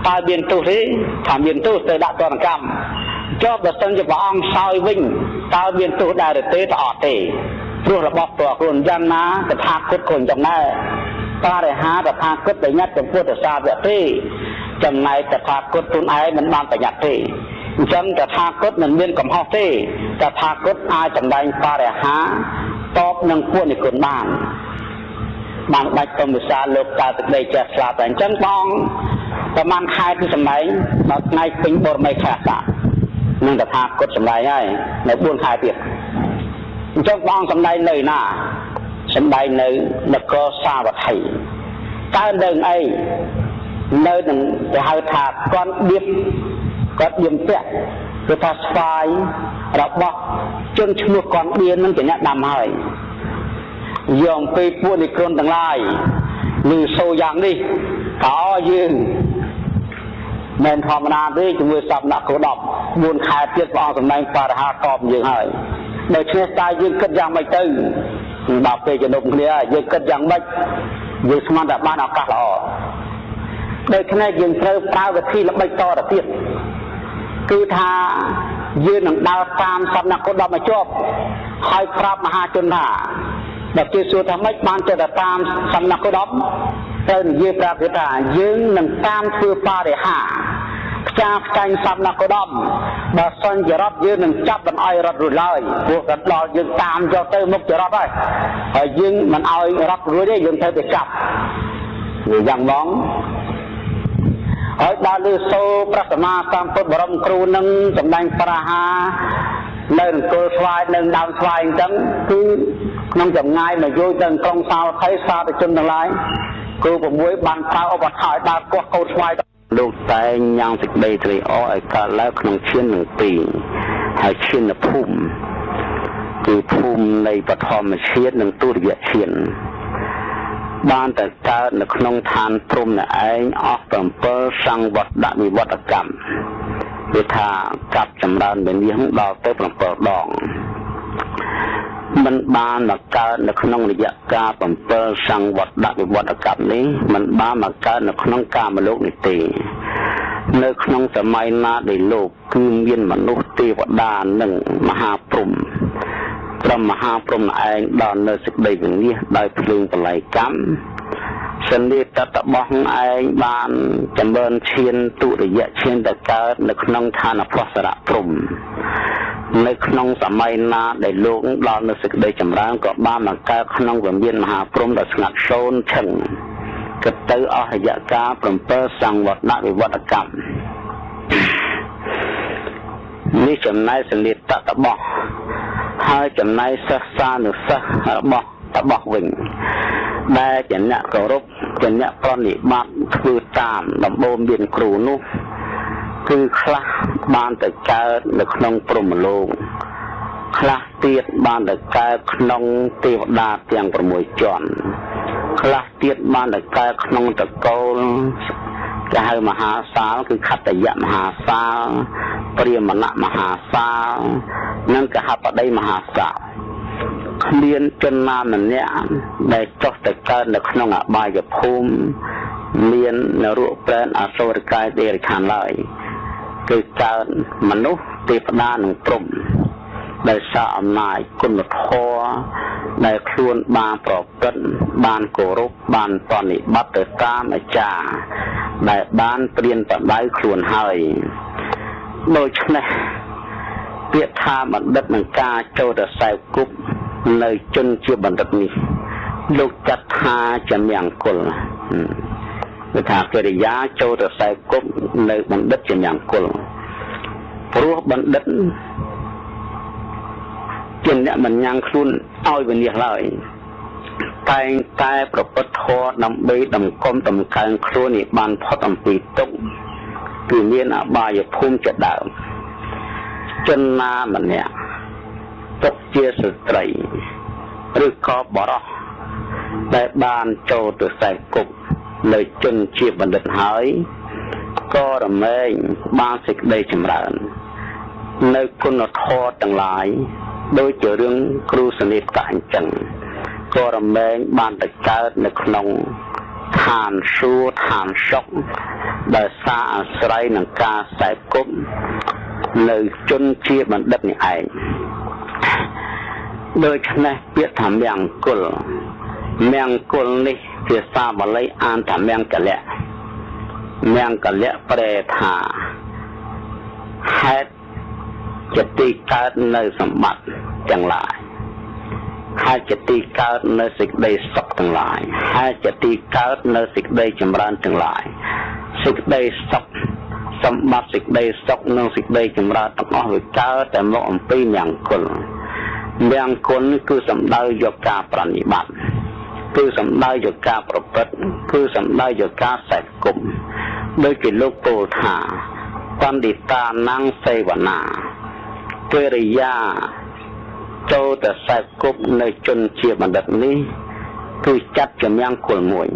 តើមានទោសទេថាមានទោសទៅដាក់ទណ្ឌកម្មចុះបើសិនជាព្រះអង្គសោយវិញតើមានទោសដែរទេទៅអត់ទេព្រោះរបស់តខ្លួនយ៉ាងណាតថាគតក៏យ៉ាងណាបរិហាតថាគតបញ្ញត្តិចំពោះទសាវកទេចំណែកតថាគតខ្លួនឯងមិនបានបញ្ញត្តិទេអញ្ចឹងតថាគតមិនមានកំហុសទេតថាគតអាចសម្ដែងបរិហាតបនឹងពួកនិគុណបានដាច់ទំវិសាលោកតើទឹកដីចេះស្លាប់តែអញ្ចឹងបងប្រហែលខែទីសម្ដែងដល់ថ្ងៃពេញបរមីខែសានឹងតថាគតសម្ដែងហើយនៅ4ខែទៀតអញ្ចឹងបងសម្ដែងនៅណាសម្ដែងនៅនគរសាវត្ថីតើនឹងអីនៅនឹងគេហៅថាគាត់ដៀបពាក់គឺថាស្វាយរបស់ជនឈ្មោះគាត់ដៀននឹងជាអ្នកដាំហើយយកពីពួកនិក្រុនទាំងឡាយឬសូយ៉ាងនេះតើយើងមិនធម្មតាទេជាមួយសំណាក់គោ10 4ខែទៀតព្រះអង្គសម្ដែងបរិហាតបយើងហើយដូច្នេះតើយើងគិតយ៉ាងម៉េចទៅដល់ពេលជំនុំគ្នាយើងគិតយ៉ាងម៉េចយើងស្មានតែបានឱកាសល្អដូច្នេះយើងត្រូវប្រើវិធីល្បិចតទៅទៀតគឺថាយើងនឹងដើរតាមសំណាក់គោ10មកជាប់ហើយប្រាប់មហាជនថាបើគេសួរថាម៉េចបានទៅតាមសំណាក់គោ10ត្រូវនិយាយប្រាប់គេថាយើងនឹងតាមធ្វើបរិហាផ្ចាញ់សំណាក់គោ10បើសិនជារត់យើងនឹងចាប់មិនឲ្យរត់រួចឡើយព្រោះតែដល់យើងតាមយកទៅមុខចរត់ហើយយើងមិនឲ្យរត់រួចទេយើងត្រូវទៅចាប់វាយ៉ាងហ្មងហើយដល់លើសូព្រះសម្មាសម្ពុទ្ធបរមគ្រូនឹងសម្ដែងបរិហានៅនគរស្វាយនៅដើមស្វាយអញ្ចឹងគឺក្នុងចម្ងាយមកយោទៅក្រុងសាវត្ថីសាធុជនទាំងឡាយគ្រូ6បានប្រើឧបត្ថម្ភឲ្យដើរកោះកោតស្វាយលោកតែងញ៉ាំសេចក្តីត្រេកអរឲ្យកើតឡើងក្នុងឈាននឹង2ហើយឈានភូមិគឺភូមិនៃបឋមជាតិនិងទុតិយជាតិបានតែកើតនៅក្នុងឋានព្រំនៅឯងអស់7សង្វត្តវិវត្តកម្មគឺថាកាប់ចម្រើនវិញ្ញាណដល់ទៅ7ដងមិនបានមកកើតនៅក្នុងរយៈកាល7សង្វត្តវិវត្តកម្មនេះមិនបានមកកើតនៅក្នុងកាមលោកនេះទេនៅក្នុងសម័យណាដែលលោកគឺមានមនុស្សទេវតានិងមហាព្រហ្ម ព្រមមហាព្រំឯងដល់នៅសេចក្តីវិនិច្ឆ័យដោយភ្លើងបល័យកម្មសន្និតតបោះឯងបានចម្រើនឈានទុរិយឈានទៅកើតនៅក្នុងឋានភស្សរៈព្រំនៅក្នុងសម័យណាដែលលោកដល់នៅសេចក្តីចម្រើនក៏បានមកកើតក្នុងវិមានមហាព្រំដ៏ស្ងាត់សូន្យឈឹងគិតទៅអស់រយៈកាល7សង្វត្តវិវត្តកម្មនេះចំណែកសន្និតតបោះហើយចំណែកសិស្សសានុសិស្សរបស់តបោះវិញដែលជាអ្នកគោរពជាអ្នកប្រណិប័តធ្វើតាមដំបូងមានគ្រូនោះគឺខ្លះបានទៅកើតនៅក្នុងព្រហ្មលោកខ្លះទៀតបានទៅកើតក្នុងទេវតាទាំង6ជាន់ខ្លះទៀតបានទៅកើតក្នុងតកូលគេហៅមហាសាលគឺខត្តយៈមហាសាលព្រាហ្មណៈមហាសាលនិងកហបតីមហាសាលគ្មានជនណាម្នាក់ដែលចុះទៅកើតនៅក្នុងអបាយភូមិមាននរកប្រែនអសុរកាយទេរឆានឡើយគឺកើតមនុស្សទេវតានិងព្រហ្មដោយសារអំណាចគុណធម៌ដែលខ្លួនបានប្រព្រឹត្តបានគោរពបានបនិបត្តិទៅតាមអាចារ្យដែលបានព្រានបដៅខ្លួនហើយដូច្នេះពាក្យថាបណ្ឌិតនឹងការចូលទៅសែវគប់នៅជនជាបណ្ឌិតនេះលោកចាត់ថាជាមង្គលគឺថាកិរិយាចូលទៅសែវគប់នៅបណ្ឌិតជាមង្គលព្រោះបណ្ឌិតជាអ្នកមិនញ៉ាំងខ្លួនឲ្យវិនិច្ឆ័យឡើយតែងតែប្រព្រឹត្តធម៌ដើម្បីដំកុំតម្កើងខ្លួននេះបានផុតអំពីទុក្ខគឺមានអបាយភូមិជាដើមជនណាម្នាក់ទុកជាស្ត្រីឬក៏បរិសុទ្ធដែលបានចូលទៅខ្សែគប់នៅជនជាបណ្ឌិតហើយក៏រមែងបានសេចក្តីចម្រើននៅគុណធម៌ទាំងឡាយដូចជារឿងគ្រូសនិតអញ្ចឹងក៏រមែងបានទៅកើតនៅក្នុងឋានសួគ៌ឋានសុខដោយសារអាស្រ័យនឹងការខ្សែគប់នៅជនជាបណ្ឌិតនេះឯងដូច្នេះពាក្យថាមង្គលមង្គលនេះភាសាបាលីអានថាមង្គលៈមង្គលៈប្រែថាហេតុជាទីកើតនៅសម្បត្តិទាំងឡាយហើយជាទីកើតនៅសេចក្តីសុខទាំងឡាយហើយជាទីកើតនៅសេចក្តីចម្រើនទាំងឡាយសេចក្តីសុខសម្បត្តិសេចក្តីសុខនិងសេចក្តីចម្រើនទាំងអស់វាកើតតែមកអំពីមង្គលមង្គលគឺសំដៅយកការប្រណិប័តគឺសំដៅយកការប្រព្រឹត្តគឺសំដៅយកការសេពគប់ដោយគេលោកពោលថាបណ្ឌិតានាងសេវនាកិរិយាចូលទៅសេពគប់នៅជនជាបណ្ឌិតនេះគឺចាត់ជាមង្គលមួយ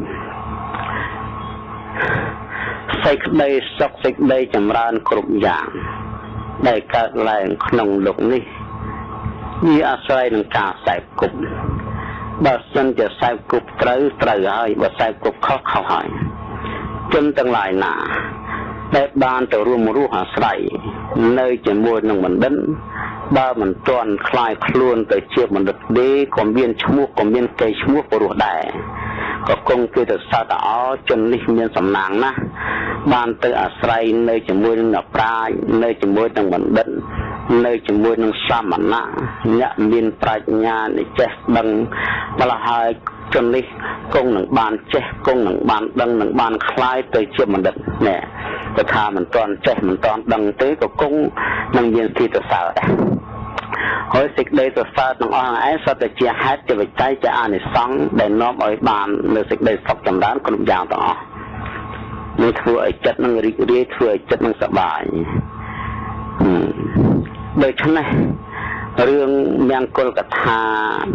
សេចក្តីសុខសេចក្តីចម្រើនគ្រប់យ៉ាងដែលកើតឡើងក្នុងលោកនេះវាអាស្រ័យនឹងការសេពគប់បើសិនជាសេពគប់ត្រូវហើយបើសេពគប់ខុសហើយជនទាំងឡាយណាដែលបានទៅរួមរស់អាស្រ័យនៅជាមួយនឹងបណ្ឌិតបើមិនទាន់คลายខ្លួនទៅជាបណ្ឌិតទេក៏មានឈ្មោះក៏មានកេរ្តិ៍ឈ្មោះព្រោះដែរក៏គង់គឺទៅសតអជននេះមានសំណាងណាស់បានទៅអាស្រ័យនៅជាមួយនឹងអ្នកប្រាជ្ញនៅជាមួយនឹងបណ្ឌិតនៅជាមួយនឹងសមណៈអ្នកមានប្រាជ្ញាដែលចេះដឹងម្ល៉េះហើយជននេះគង់នឹងបានចេះគង់នឹងបានដឹងនឹងបានคลายទៅជាបណ្ឌិតណែបើថាមិនទាន់ចេះមិនទាន់ដឹងទេក៏គង់នឹងមានទីទៅសើដែរហើយសេចក្តីសរសើរទាំងអស់ឯងសុទ្ធតែជាហេតុជាវិច័យជាអានិសង្សដែលនាំឲ្យបាននៅសេចក្តីសុខចម្រើនគ្រប់យ៉ាងទាំងអស់នឹងធ្វើឲ្យចិត្តនឹងរីករាយធ្វើឲ្យចិត្តនឹងសប្បាយដូច្នេះរឿងមង្គលកថា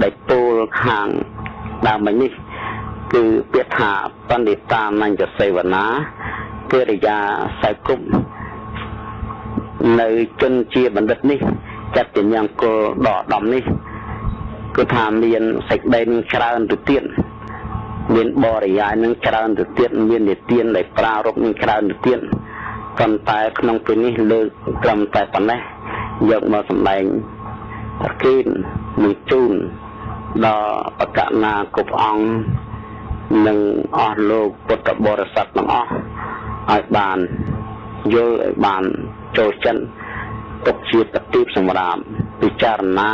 ដែលពោលខាងដើមមិញនេះគឺពាក្យថាបណ្ឌិតានញ្ញសេវនាកិរិយាសេពគប់នៅជនជាបណ្ឌិតនេះចាត់ជាមង្គលដ៏ឧត្តមនេះគឺថាមានសេចក្តីនឹងច្រើនទៅទៀតមានបរិយាយនឹងច្រើនទៅទៀតមាននិទានដែលប្រារព្ធនឹងច្រើនទៅទៀតប៉ុន្តែក្នុងពេលនេះលើកត្រឹមតែប៉ុណ្ណេះយកមកសម្ដែងប្រគិន នឹងជូនដល់បកណាគ្រប់អង្គនិងអស់លោកពុទ្ធបរិស័ទទាំងអស់ឲ្យបានយល់ឲ្យបានចូលចិត្តទុកជាប្រទីបសម្រាប់ពិចារណា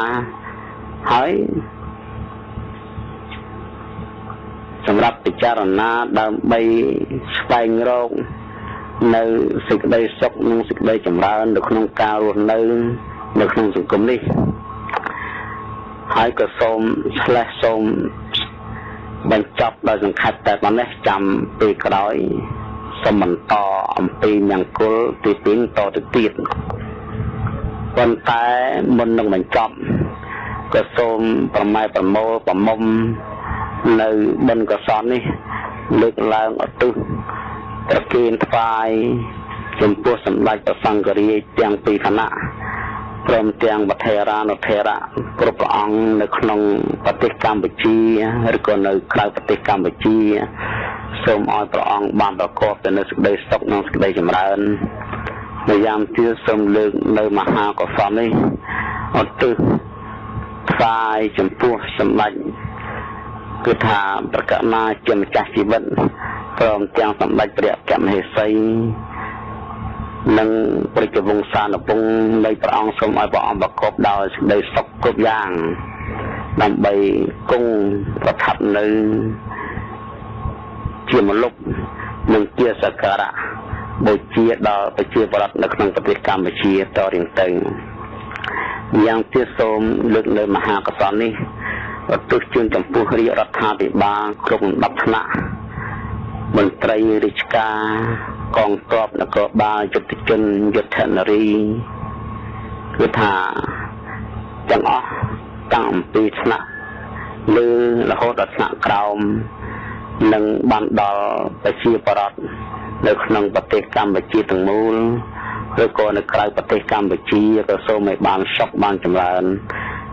ហើយសម្រាប់ពិចារណាដើម្បីស្វែងរកនៅសេចក្តីសុខនិងសេចក្តីចម្រើននៅក្នុងការរស់នៅក្នុងសង្គមនេះហើយក៏សូមបញ្ចប់ដោយសង្ខេបតែប៉ុណ្ណេះចាំពេលក្រោយសូមបន្តអំពីមង្គលទី2តទៅទៀតប៉ុន្តែមុននឹងបញ្ចប់ក៏សូមប្រម៉ែប្រមូលប្រមុំនៅបុណ្យកុសលនេះលើកឡើងឧទ្ទិសប្រគេនថ្វាយចំពោះសម្ដេចព្រះសង្ឃរាជទាំងពីរគណៈព្រមទាំងវធេរានុធេរៈគ្រប់ព្រះអង្គនៅក្នុងប្រទេសកម្ពុជាឬក៏នៅក្រៅប្រទេសកម្ពុជាសូមឲ្យព្រះអង្គបានប្រកបទៅនូវសេចក្តីសុខនិងសេចក្តីចម្រើនម្យ៉ាងទៀតសូមលើកនៅមហាកុសលនេះឧទ្ទិសថ្វាយចំពោះសម្ដេចគឺថាប្រកាសណាជាម្ចាស់ជីវិតព្រមទាំងសម្ដេចព្រះកមហេសីនិងព្រះវង្សានុពង្សនៃព្រះអង្គសូមឲ្យព្រះអង្គប្រកបដោយសេចក្តីសុខគ្រប់យ៉ាងដើម្បីគង់ប្រថាប់នៅជាមលុបនិងជាសក្ការៈបូជាដល់ប្រជាប្រដ្ឋនៅក្នុងប្រទេសកម្ពុជាតរៀងទៅយ៉ាងទៀតសូមលើកនៅមហាកុសលនេះឧទ្ទិសជូនចំពោះរាជរដ្ឋាភិបាលគ្រប់10ថ្នាក់មន្ត្រីរាជការកងទ័ពនគរបាលយុទ្ធជនយុទ្ធនារីគឺថាទាំងអស់តាំងអំពីថ្នាក់លើរហូតដល់ថ្នាក់ក្រោមនិងបានដល់ប្រជាប្រដ្ឋនៅក្នុងប្រទេសកម្ពុជាទាំងមូលឬក៏នៅក្រៅប្រទេសកម្ពុជាក៏សូមឲ្យបានសុខបានចម្រើន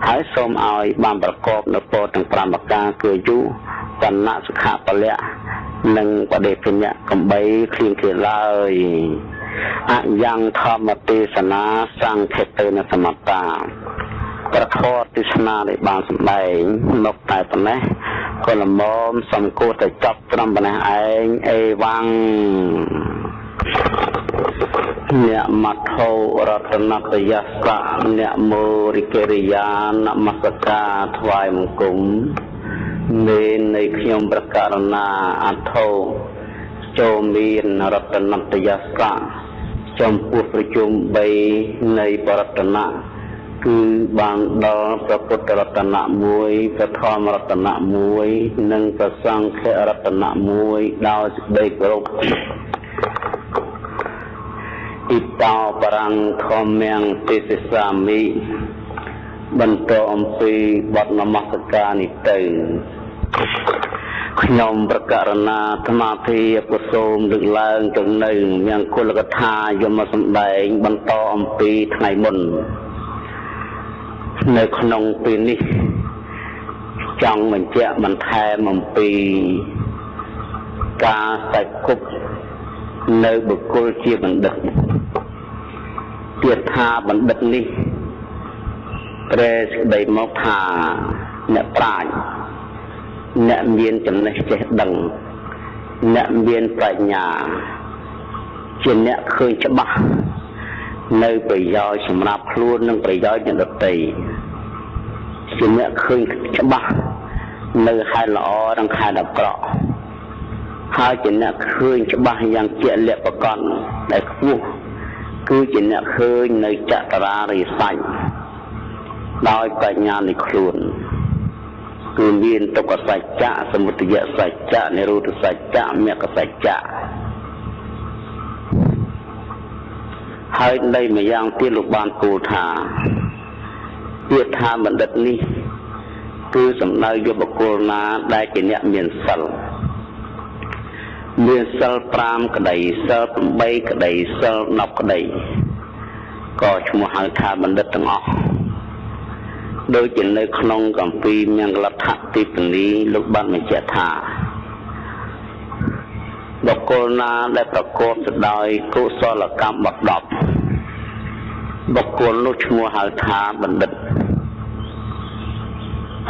ហើយសូមឲ្យបានប្រកបនៅពរទាំង5ប្រការគឺអាយុវណ្ណៈសុខៈពលៈនិងបដិបញ្ញាកំបីគ្លៀងគ្លាឡើយអយ៉ាងធម្មទេសនាសង្ឃេតនសមត្តាប្រធរទេសនាដែលបានសម្ដែងមកតែប៉ុណ្ណេះក៏លំមសំគួរតែចប់ត្រឹមប៉ុណ្ណេះឯងអេវ៉ាំងអ្នកមត្ថោរតនតយស្សៈអ្នកមោរិកិរិយានមស្ការថ្វាយបង្គំមាននៃខ្ញុំប្រកាសណាអត្ថោចូលមានរតនតយស្សៈចំពោះប្រជុំ3នៃបរតនៈគឺបានដល់ព្រះពុទ្ធរតនៈ1ព្រះធម្មរតនៈ1និងព្រះសង្ឃរតនៈ1ដោយសេចក្តីគោរពអ៊ីតោបរੰធម្មំទេសសាមិបន្តអំពីបទនមស្ការនេះទៅខ្ញុំប្រកាសណាអាត្មាភាពក៏សូមលើកឡើងទៅនៅមង្គលកថាយកមកសម្ដែងបន្តអំពីថ្ងៃមុននៅក្នុងពេលនេះចង់បញ្ជាក់បន្ថែមអំពីការសាច់គប់នៅបុគ្គលជាបណ្ឌិតទៀតថាបណ្ឌិតនេះប្រែសេចក្តីមកថាអ្នកប្រាជ្ញអ្នកមានចំណេះចេះដឹងអ្នកមានប្រាជ្ញាជាអ្នកឃើញច្បាស់នៅប្រយោជន៍សម្រាប់ខ្លួននិងប្រយោជន៍អ្នកដទៃជាអ្នកឃើញច្បាស់នៅហេតុល្អនិងហេតុអាក្រក់ហើយជាអ្នកឃើញច្បាស់យ៉ាងជាក់លាក់ប្រកបដែលខ្ពស់គឺជាអ្នកឃើញនៅចក្រារិយសច្ចដោយបញ្ញានៃខ្លួនគឺមានទុក្ខសច្ចៈសមុទយសច្ចៈនិរោធសច្ចៈមគ្គសច្ចៈហើយនៃម្យ៉ាងទៀតលោកបានពោលថាពាក្យថាបណ្ឌិតនេះគឺសំដៅយកបុគ្គលណាដែលជាអ្នកមានសិលមានសិល5ក្តីសិល8ក្តីសិល10ក្តីក៏ឈ្មោះហៅថាបណ្ឌិតទាំងអស់ដូចជានៅក្នុងគម្ពីរមង្គលដ្ឋទីពនីលោកបានបញ្ជាក់ថាបុគ្គលណាដែលប្រកបទៅដោយកុសលកម្មបដប់បុគ្គលនោះឈ្មោះហៅថាបណ្ឌិត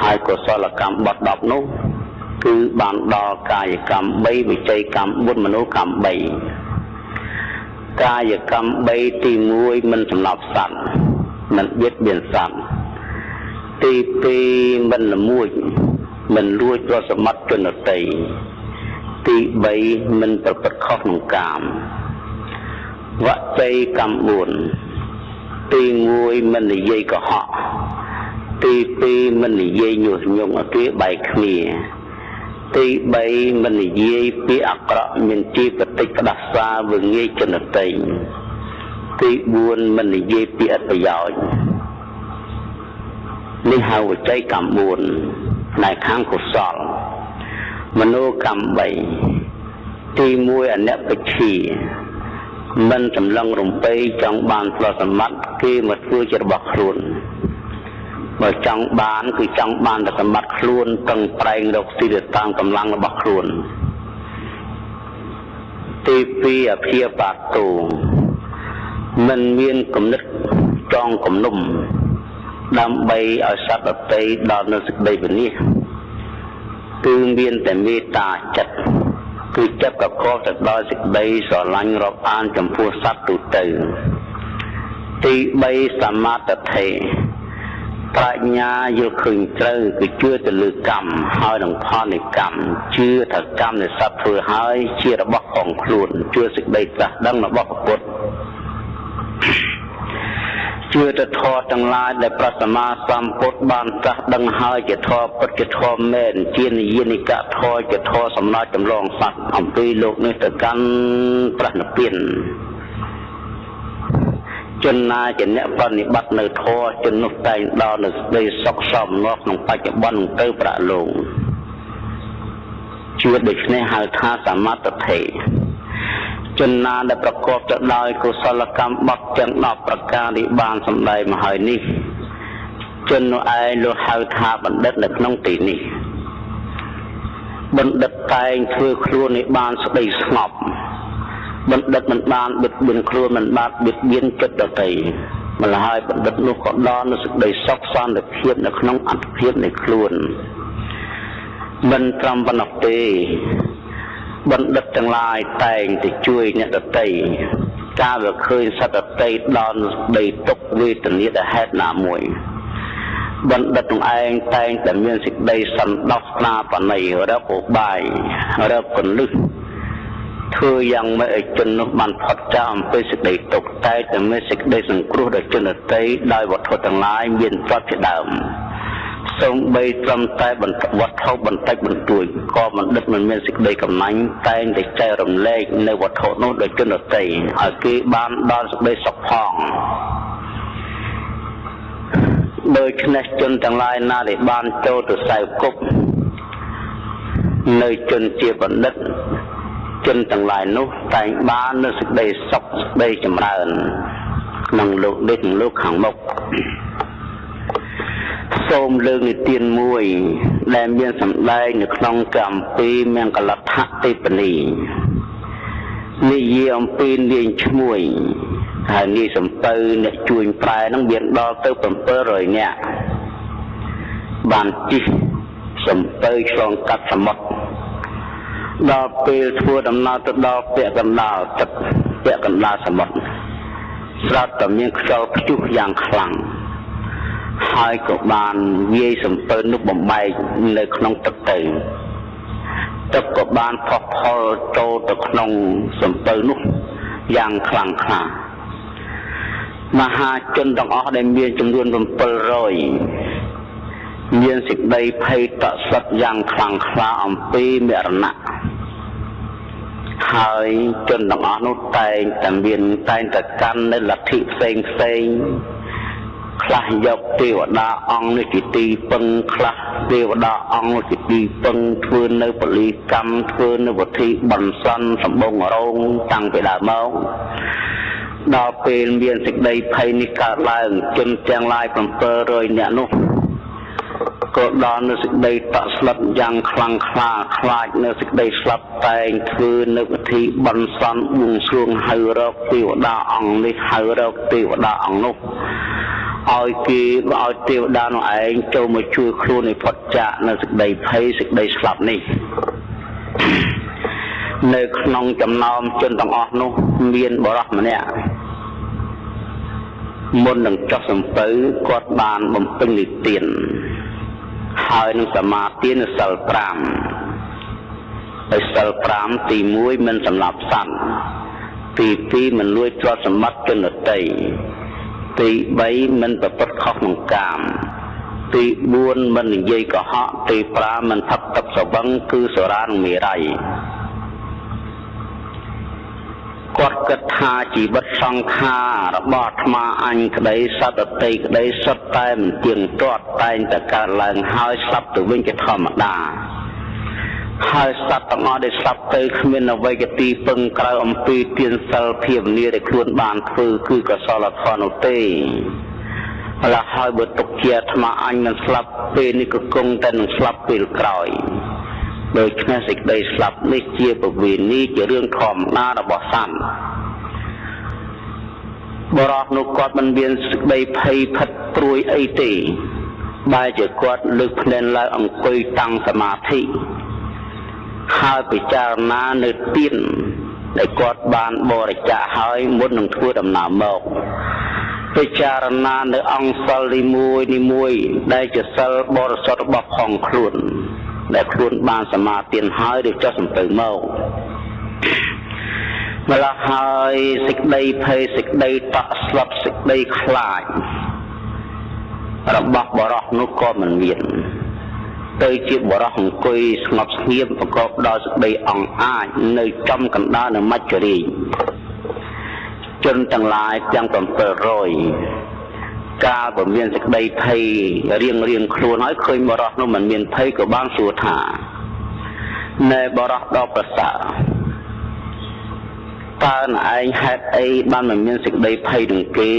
ហើយកុសលកម្មបត់10នោះគឺបានដល់កាយកម្ម3វិច័យកម្ម4មនោកម្ម3កាយកម្ម3ទី1មិនសម្លាប់សត្វមិនបៀតបៀនសត្វទី2មិនល្មួចមិនលួចទ្រព្យសម្បត្តិជនដទៃទី3មិនប្រព្រឹត្តខុសក្នុងកាមវចីកម្ម4ទី1មិននិយាយកុហកទី2មិននិយាយញុះញង់អគារបែកគ្នាទី3មិននិយាយពាក្យអាក្រក់មានជាបតិចផ្ដាសាវងាយជនដទៃទី4មិននិយាយពាក្យអត់ប្រយោជន៍នេះហៅវចីកម្ម4នៅខាងកុសលមនោកម្ម3ទី1អនបិជាមិនចម្លងរំពេចង់បានផ្លោះសម្បត្តិគេមកធ្វើជារបស់ខ្លួនបើចង់បានគឺចង់បានតែសម្បត្តិខ្លួនតឹងប្រែងរកស៊ីទៅតាមកម្លាំងរបស់ខ្លួនទី2អភិបាតោមិនមានគំនិតចងគំនុំដើម្បីឲ្យសត្វដទៃដល់នូវសេចក្តីវិនិច្ឆ័យគឺមានតែមេត្តាចិត្តគឺចិត្តកកទៅដល់សេចក្តីស្រឡាញ់រាប់អានចំពោះសត្វទូទៅទី3សមាទិដ្ឋិប្រាជ្ញាយល់ឃើញត្រូវគឺជឿទៅលើកម្មហើយនឹងផលនៃកម្មជឿថាកម្មនៃសត្វធ្វើហើយជារបស់ของខ្លួនជឿសេចក្តីត្រាស់ដឹងរបស់ពុទ្ធជឿទៅធម៌ទាំងឡាយដែលព្រះសម្មាសម្ពុទ្ធបានត្រាស់ដឹងហើយជាធម៌ពិតជាធម៌មែនជានិយានិកៈធម៌ជាធម៌សំណោចចម្លងសត្វអំពីលោកនេះទៅកាន់ព្រះនិព្វានជនណាជាអ្នកបនិបត្តិនៅធម៌ជននោះតែងដល់នូវសេចក្តីសុខសមនប់ក្នុងបច្ចុប្បន្នទៅប្រាក់លោកជឿដូច្នេះហៅថាសមាទិដ្ឋិជនណាដែលប្រកបទៅដោយកុសលកម្មបត់ទាំង10ប្រការនេះបានសម្ដែងមកហើយនេះជននោះឯងលោកហៅថាបណ្ឌិតនៅក្នុងទីនេះបណ្ឌិតតែងធ្វើខ្លួនឲ្យបានស្ដីស្ងប់បណ្ឌិតមិនបានបិទបៀនខ្លួនមិនបានបិទបៀនចិត្តដទៃម្ល៉េះហើយបណ្ឌិតនោះក៏ដល់នូវសេចក្តីសុខសន្តិភាពនៅក្នុងអត្ថភាពនៃខ្លួនមិនត្រឹមប៉ុណ្ណោះទេបណ្ឌិតទាំងឡាយតែងតែជួយអ្នកដទៃការវាឃើញសត្វដទៃដល់នូវសេចក្តីទុក្ខវេទនាដែលហេតុណាមួយបណ្ឌិតទាំងឯងតែងតែមានសេចក្តីសន្តោសស្នាបណីរកឧបាយរកកលឹះធ្វើយ៉ាងម៉េចឲ្យជននោះបានផុតចាកអំពីសេចក្តីទុក្ខតែមានសេចក្តីសង្គ្រោះដល់ជនដទៃដោយវត្ថុទាំងឡាយមានទ្រព្យជាដើមសូម្បីត្រឹមតែវត្ថុបន្តិចបន្តួចក៏បណ្ឌិតមិនមានសេចក្តីកំណាញ់តែងតែចែករំលែកនៅវត្ថុនោះដល់ជនដទៃឲ្យគេបានដល់សេចក្តីសុខផងដោយឆ្នេះជនទាំងឡាយណាដែលបានចូលទៅសែវគប់នៅជនជាបណ្ឌិតជនទាំងឡាយនោះតែងបាននូវសេចក្តីសុខសេចក្តីចម្រើនក្នុងលោកនេះនិងលោកខាងមុខសូមលើកនិទានមួយដែលមានសម្ដែងនៅក្នុងកម្មពីមង្គលដ្ឋទេពនីនិយាយអំពីនាងឈ្មួញហើយនាយសំពៅអ្នកជួញប្រែនឹងមានដល់ទៅ700នាក់បានជិះសំពៅឆ្លងកាត់សមុទ្រដល់ពេលធ្វើដំណើរទៅដល់ពាក់កណ្ដាលទឹកពាក់កណ្ដាលសមុទ្រស្រាប់តែមានខ្យល់ព្យុះយ៉ាងខ្លាំងហើយក៏បានវាយសំពៅនោះបំបែកនៅក្នុងទឹកទៅទឹកក៏បានផុសផុលចូលទៅក្នុងសំពៅនោះយ៉ាងខ្លាំងក្លាមហាជនទាំងអស់ដែលមានចំនួន700មានសេចក្តីភ័យតក់ស្លុតយ៉ាងខ្លាំងក្លាអំពីមរណៈហើយជនទាំងអស់នោះតែងតែកាន់នៅលទ្ធិផ្សេងខ្លះយកទេវតាអង្គនេះជាទីពឹងខ្លះទេវតាអង្គជាទីពឹងធ្វើនៅពលីកម្មធ្វើនៅវិធីបន្សន់សម្បងរោងតាំងពីដើមមកដល់ពេលមានសេចក្តីភ័យនេះកើតឡើងជនទាំងឡាយ700នាក់នោះក៏ដល់នៅសេចក្តីតក់ស្លុតយ៉ាងខ្លាំងក្លាខ្លាចនៅសេចក្តីស្លាប់តែងធ្វើនៅពិធីបន្សន់បួងសួងហៅរកទេវតាអង្គនេះហៅរកទេវតាអង្គនោះ ឲ្យគេឲ្យទេវតានោះឯងចូលមកជួយខ្លួនឲ្យផុតចាកនៅសេចក្តីភ័យសេចក្តីស្លាប់នេះនៅក្នុងចំណោមជនទាំងអស់នោះមានបរិសម្នាក់មុននឹងចុះសំពៅគាត់បានបំពេញនិទានហើយនឹងសមាទានសិល5ហើយសិល5ទី1មិនសម្លាប់សត្វទី2មិនលួចទ្រព្យសម្បត្តិជនដទៃទី3មិនប្រព្រឹត្តខុសក្នុងកាមទី4មិននិយាយកុហកទី5មិនផឹកទឹកស្រវឹងគឺសុរានិងមេរ័យគាត់គិតថាជីវិតសង្ខាររបស់អាត្មាអញក្តីសត្វដទៃក្តីសុទ្ធតែមិនទៀងទាត់តែងតែកើតឡើងហើយស្លាប់ទៅវិញជាធម្មតាហើយសត្វទាំងអស់ដែលស្លាប់ទៅគ្មានអ្វីជាទីពឹងក្រៅអំពីទានសិលភាវនាដែលខ្លួនបានធ្វើគឺកុសលធម៌នោះទេឥឡូវហើយបើទុកជាអាត្មាអញមិនស្លាប់ពេលនេះក៏គង់តែនឹងស្លាប់ពេលក្រោយដូច្នេះសេចក្តីស្លាប់នេះជាប្រវេណីជារឿងធម្មតារបស់សត្វបរិសុទ្ធនោះគាត់មិនមានសេចក្តីភ័យផិតព្រួយអីទេបែរជាគាត់លើកភ្នែនឡើងអង្គុយតាំងសមាធិហើយពិចារណានៅទានដែលគាត់បានបរិច្ចាគហើយមុននឹងធ្វើដំណើរមកពិចារណានៅអង្គសិលនីមួយដែលជាសិលបរិសុទ្ធរបស់ផងខ្លួនដែលខ្លួនបានសមាទានហើយឬចុះសំពៅមកម្ល៉េះហើយសេចក្តីភ័យសេចក្តីតក់ស្លុតសេចក្តីខ្លាចរបស់បរិសុទ្ធនោះក៏មិនមានទៅជាបរិសុទ្ធអង្គុយស្ងប់ស្ងៀមប្រកបដោយសេចក្តីអង្អាចនៅចំកណ្ដាលនៅមច្ចរីជនទាំងឡាយទាំង700កាលបើមានសេចក្តីភ័យរៀងខ្លួនហើយឃើញបរិសុទ្ធនោះមិនមានភ័យក៏បានសួរថាណែបរិសុទ្ធដ៏ប្រសើរតើណែឯងហេតុអីបានមិនមានសេចក្តីភ័យនឹងគេ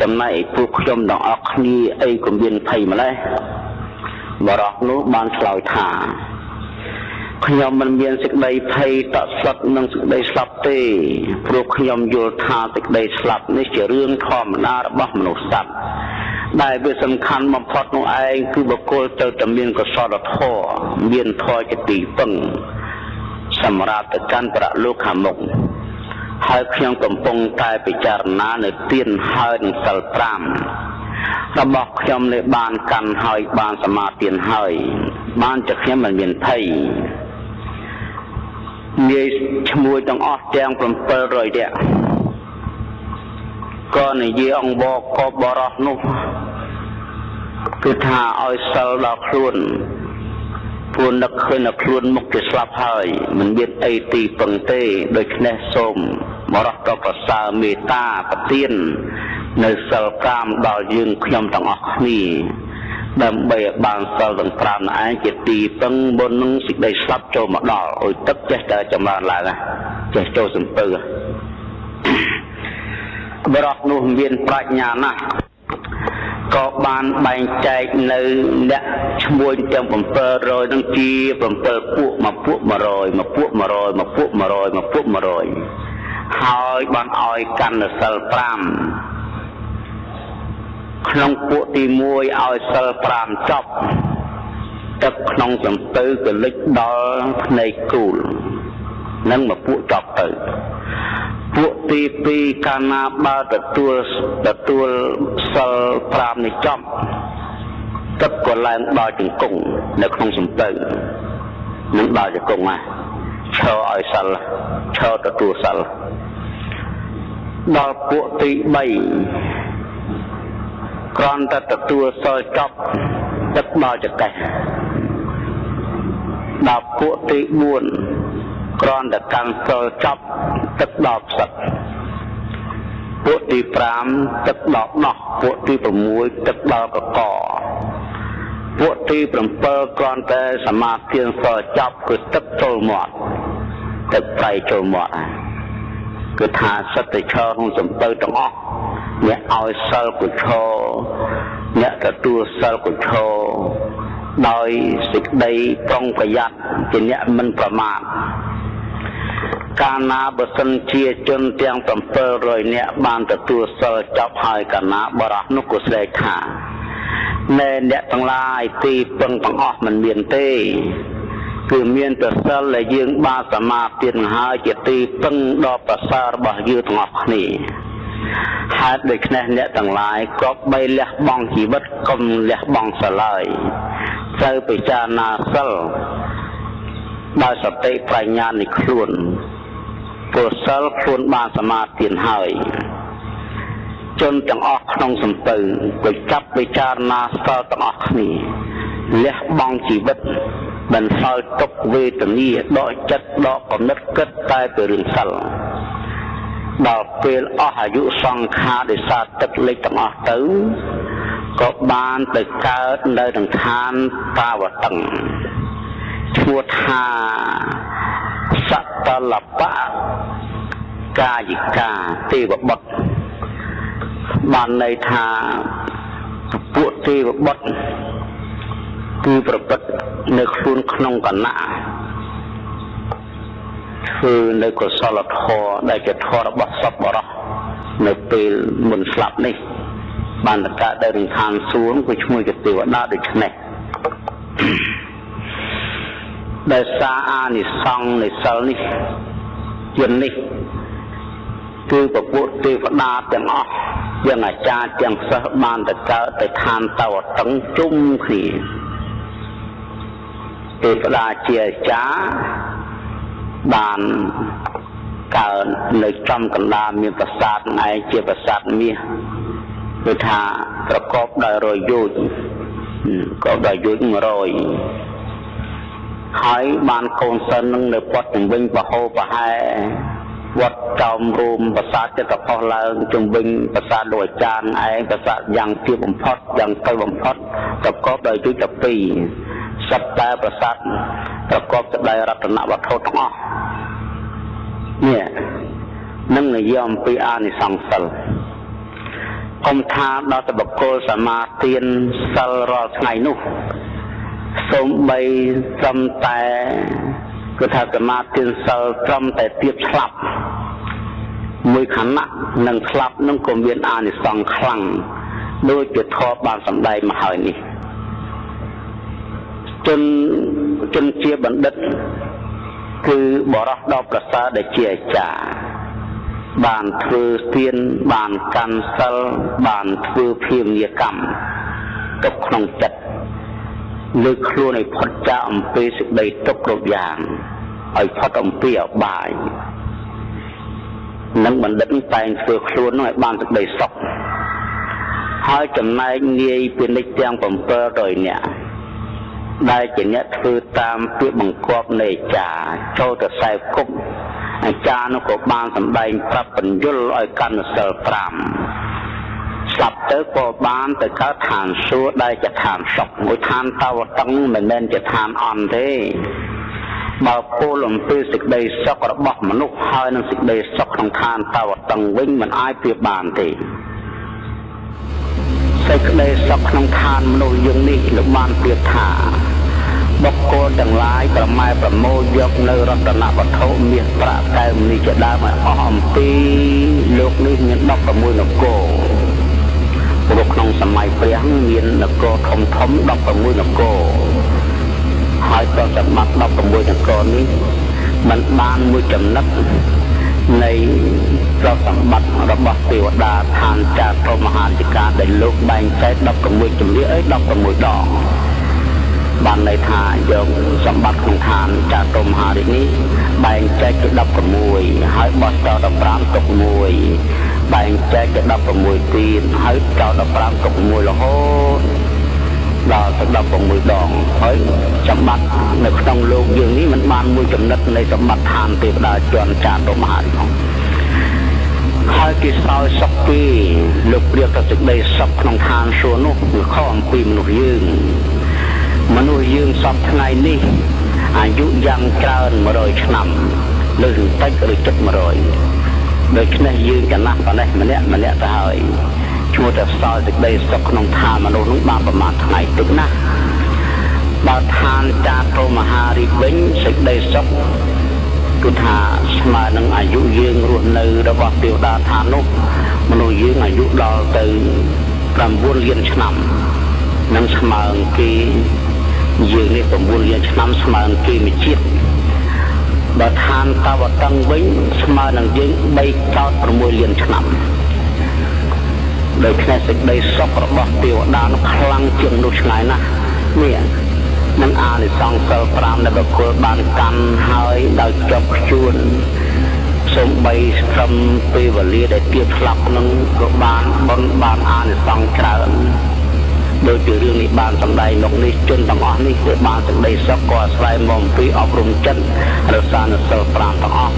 ចំណែកពួកខ្ញុំទាំងអស់គ្នាអីក៏មានភ័យម្ល៉េះបរិសុទ្ធនោះបានឆ្លើយថាខ្ញុំមិនមានសេចក្តីភ័យតក់ស្លុតនឹងសេចក្តីស្លាប់ទេព្រោះខ្ញុំយល់ថាសេចក្តីស្លាប់នេះជារឿងធម្មតារបស់មនុស្សសត្វដែលវាសំខាន់បំផុតនោះឯងគឺបុគ្គលទៅតែមានកុសលធម៌មានធម៌ជាទីពឹងសម្រាប់ទៅកាន់ប្រលោកខាងមុខហើយខ្ញុំកំពុងតែពិចារណានៅទានហើយនឹងសិល5របស់ខ្ញុំនេះបានកាន់ហើយបានសមាទានហើយបានជាខ្ញុំមិនមានភ័យនិយាយឈ្មោះទាំងអស់ទាំង700នាក់ក៏និយាយអង្គបកបរោះនោះគឺថាឲ្យសិលដល់ខ្លួនព្រោះនឹកឃើញដល់ខ្លួនមុខជាស្លាប់ហើយមិនមានអីទីពឹងទេដូច្នេះសូមបរោះក៏ប្រសើរមេត្តាប្រទាននៅសិល5ដល់យើងខ្ញុំទាំងអស់គ្នាដើម្បីឲ្យបានសិលទាំង5ឯងជាទីពឹងមុននឹងសេចក្តីស្លាប់ចូលមកដល់អុយទឹកចេះតែចម្រើនឡើងចេះចូលសំពៅបរិសុទ្ធនោះមានប្រាជ្ញាណាស់ក៏បានបែងចែកនៅអ្នកឈ្មោះទាំង700នឹងជា7ពួក1ពួក100 1ពួក100 1ពួក100 1ពួក100ហើយបានឲ្យកាន់នៅសិល5ក្នុងពួកទី1ឲ្យសិល5ចប់ទឹកក្នុងសំពៅក៏លិចដល់ភ្នែកគូលនឹងមកពួកចប់ទៅពួកទី2កាលណាបើទទួលសិល5នេះចប់ទឹកក៏ឡើងដល់ជង្គង់នៅក្នុងសំពៅនឹងដល់ជង្គង់ណាឈរឲ្យសិលឈរទទួលសិលដល់ពួកទី3គ្រាន់តែទទួលសិលចប់ទឹកដល់ចង្កេះដល់ពួកទី4គ្រាន់តែកាន់សិលចប់ទឹកដល់ផ្សិតពួកទី5ទឹកដល់ដោះពួកទី6ទឹកដល់កកពួកទី7គ្រាន់តែសមាធិសិលចប់គឺទឹកចូលមាត់ទឹកប្រៃចូលមាត់គឺថាសិតតែឈរក្នុងសំពៅទាំងអស់អ្នកឲ្យសិលក៏ឈរអ្នកទទួលសិលក៏ឈរដោយសេចក្តីប្រុងប្រយ័ត្នជាអ្នកមិនប្រមាទ កាលណាបើសិនជាជនទាំង700នាក់បានទទួលសិលចប់ហើយកាលណាបរោះនោះក៏ស្រែកថាណែអ្នកទាំងឡាយទីពឹងទាំងអស់មិនមានទេគឺមានតែសិលដែលយើងបានសមាទិហើយជាទីពឹងដ៏ប្រសើររបស់យើងទាំងអស់គ្នាហេតុដូច្នេះអ្នកទាំងឡាយក៏បីលះបង់ជីវិតកុំលះបង់សិលឡើយត្រូវពិចារណាសិលដោយសតិប្រាជ្ញានៃខ្លួនព្រោះសិលខ្លួនបានសមាទិហើយជនទាំងអស់ក្នុងសំពៅក៏ចាប់ពិចារណាសិលទាំងអស់គ្នាលះបង់ជីវិតបន្សល់ទុកវេទនាដកចិត្តដកកំណត់គិតតែពីរឿងសិលដល់ពេលអស់អាយុសង្ខារដោយសារទឹកលិចទាំងអស់ទៅក៏បានទៅកើតនៅក្នុងឋានតាវតឹងឈ្មោះថាសតលបៈកាយិកាទេវបុត្របានន័យថាពួកទេវបុត្រគឺប្រព្រឹត្តនៅខ្លួនក្នុងគណៈធ្វើនៅកុសលធម៌ដែលជាធម៌របស់សពបរោះនៅពេលមុនស្លាប់នេះបានទៅកើតនៅក្នុងឋានសួគ៌គឺឈ្មោះជាទេវតាដូចនេះដោយសារអានិសង្សនៃសិលនេះជានេះគឺពពួកទេវតាទាំងអស់ទាំងអាចារ្យទាំងសិស្សបានទៅកើតទៅឋានតាវតឹងជុំគ្នាទេវតាជាអាចារ្យបានកើតនៅចំកណ្ដាលមានប្រាសាទឯងជាប្រាសាទមាសគឺថាប្រកបដោយរយយោជក៏ដោយយោជ100ហើយបានកូនសិននឹងនៅពត់ជំវិញបហោបហែវត្តចោមរូមប្រាសាទចិត្តផុសឡើងជំវិញប្រាសាទលោកអាចារ្យឯងប្រាសាទយ៉ាងទាបបំផុតយ៉ាងទៅបំផុតប្រកបដោយយុទ្ធ12សត្វតែប្រាសាទប្រកបទៅដោយរតនវត្ថុទាំងអស់នេះនឹងនិយាយអំពីអានិសង្សសិលកុំថាដល់តែបុគ្គលសមាទានសិលរាល់ថ្ងៃនោះសូម្បីត្រឹមតែគឺថាសមាទានសិលត្រឹមតែទៀបស្លាប់មួយខណៈនឹងស្លាប់នឹងក៏មានអានិសង្សខ្លាំងដោយជាធម៌បានសម្ដែងមកហើយនេះជនជាបណ្ឌិតគឺបរោះដល់ប្រសើរដែលជាអាចារ្យបានធ្វើទានបានកាន់សិលបានធ្វើភាវនាកម្មទុកក្នុងចិត្តលើកខ្លួនឲ្យផុតចាកអំពីសេចក្តីទុក្ខគ្រប់យ៉ាងឲ្យផុតអំពីអបាយនឹងបណ្ឌិតតែងធ្វើខ្លួននោះឲ្យបានសេចក្តីសុខហើយចំណែកនាយពាណិជ្ជទាំង700នាក់ដែលជាអ្នកធ្វើតាមពាក្យបង្គាប់នៃអាចារ្យចូលទៅខ្សែគប់អាចារ្យនោះក៏បានសម្ដែងប្រាប់បញ្យលឲ្យកាន់សិល5ស្លាប់ទៅក៏បានទៅកើតឋានសួគ៌ដែលជាឋានសុខមួយឋានតាវតឹងមិនមែនជាឋានអន់ទេបើពោលអំពីសេចក្តីសុខរបស់មនុស្សហើយនឹងសេចក្តីសុខក្នុងឋានតាវតឹងវិញមិនអាចប្រៀបបានទេសេចក្តីសុខក្នុងឋានមនុស្សយើងនេះលោកបានប្រៀបថាបុគ្គលទាំងឡាយប្រម៉ែប្រមូលយកនៅរតនវត្ថុមាសប្រាក់កែវមនីជាដើមឲ្យអស់អំពីលោកនេះមាន16នគរព្រោះក្នុងសម័យព្រះមាននគរធំធំ16នគរហើយទ្រព្យសម្បត្តិ16នគរនេះมันបានមួយចំណិតនៃទ្រព្យសម្បត្តិរបស់ទេវតាឋានចាត្រមហាធិការដែលលោកបែងចែក16ជំនឿអី16ដងបានន័យថាយកសម្បត្តិក្នុងឋានចាត្រមហារាជនេះបែងចែកជា16ហើយបោះចោល15ទុក1បែងចែកជា16ទៀតហើយចោល15ទុក1រហូតដល់ទៅ16ដងហើយសម្បត្តិនៅក្នុងលោកយើងនេះมันបានមួយចំណិតនៃសម្បត្តិឋានទេវតាជាន់ចាត្រមហារាជហើយគេសោយសុខពីលោកព្រាបទៅសេចក្តីសុខក្នុងឋានសួគ៌នោះគឺខុសអំពីមនុស្សយើងសពថ្ងៃនេះអាយុយ៉ាងច្រើន100ឆ្នាំលើសបន្តិចឬជិត100ដូច្នេះយើងចំណាស់ប៉ុណ្ណេះម្នាក់ទៅហើយឈ្មោះតែសោយសេចក្តីសុខក្នុងឋានមនុស្សនោះបានប្រមាណថ្ងៃតិចណាស់បើឋានចាត្រមហារាជវិញសេចក្តីសុខ គឺថាស្មើនឹងអាយុយើងរស់នៅរបស់ទេវតាឋាននោះមនុស្សយើងអាយុដល់ទៅ9លានឆ្នាំនឹងស្មើគេយើងនេះ9លានឆ្នាំស្មើគេមួយជាតិបើឋានតវតឹងវិញស្មើនឹងយើង3កោត6លានឆ្នាំដោយផ្នែកសេចក្តីសុខរបស់ទេវតានោះខ្លាំងជាងនោះឆ្ងាយណាស់នេះនឹងអានិសង្សសិល5ដែលបុគ្គលបានកាន់ហើយដោយជាប់ជួនសូម្បីត្រឹមពេលវេលាដែលទៀតស្លាប់នឹងក៏បានបន់បានអានិសង្សច្រើនដោយជារឿងនេះបានសម្ដែងលោកនេះជនទាំងអស់នេះគឺបានសេចក្តីសុខក៏អាស្រ័យមកពីអប់រំចិត្តរក្សានូវសិល5ទាំងអស់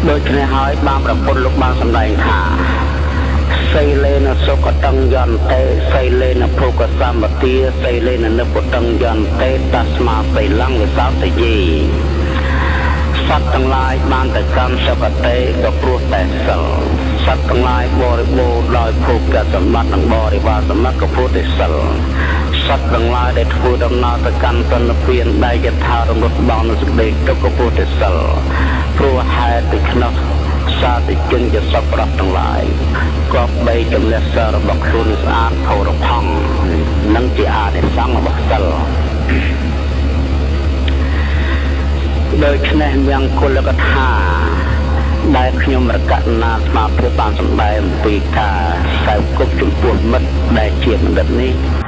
ដូច្នេះហើយបានប្រពុតលោកបានសម្ដែងថាសីលេនសុខតੰយន្តេសីលេនភោគសម្បទាសីលេននិព្វតੰយន្តេតស្មាសីលੰវិសោតយេសត្វទាំងឡាយបានតែកម្មសុគតិក៏ព្រោះតែសិលសត្វទាំងឡាយបរិបូរណ៍ដោយភោគសម្បត្តិនិងបរិវារសម្បត្តិក៏ព្រោះតែសិលសត្វទាំងឡាយដែលធ្វើដំណើរទៅកាន់ទនពានដែលយថារំលត់បងនៅសេចក្តីទុក្ខក៏ព្រោះតែសិលព្រោះហេតុពីខ្នោះសាតិជនជាសពរស់ទាំងឡាយក៏បីចម្លះសិលរបស់ខ្លួនស្អាតផុរផង់និងជាអានិសង្សរបស់សិលដូច្នេះមង្គលកថាដែលខ្ញុំរកណាស្មារតីបានសម្ដែងអំពីការសើគប់ចំពោះមិត្តដែលជាបណ្ឌិតនេះ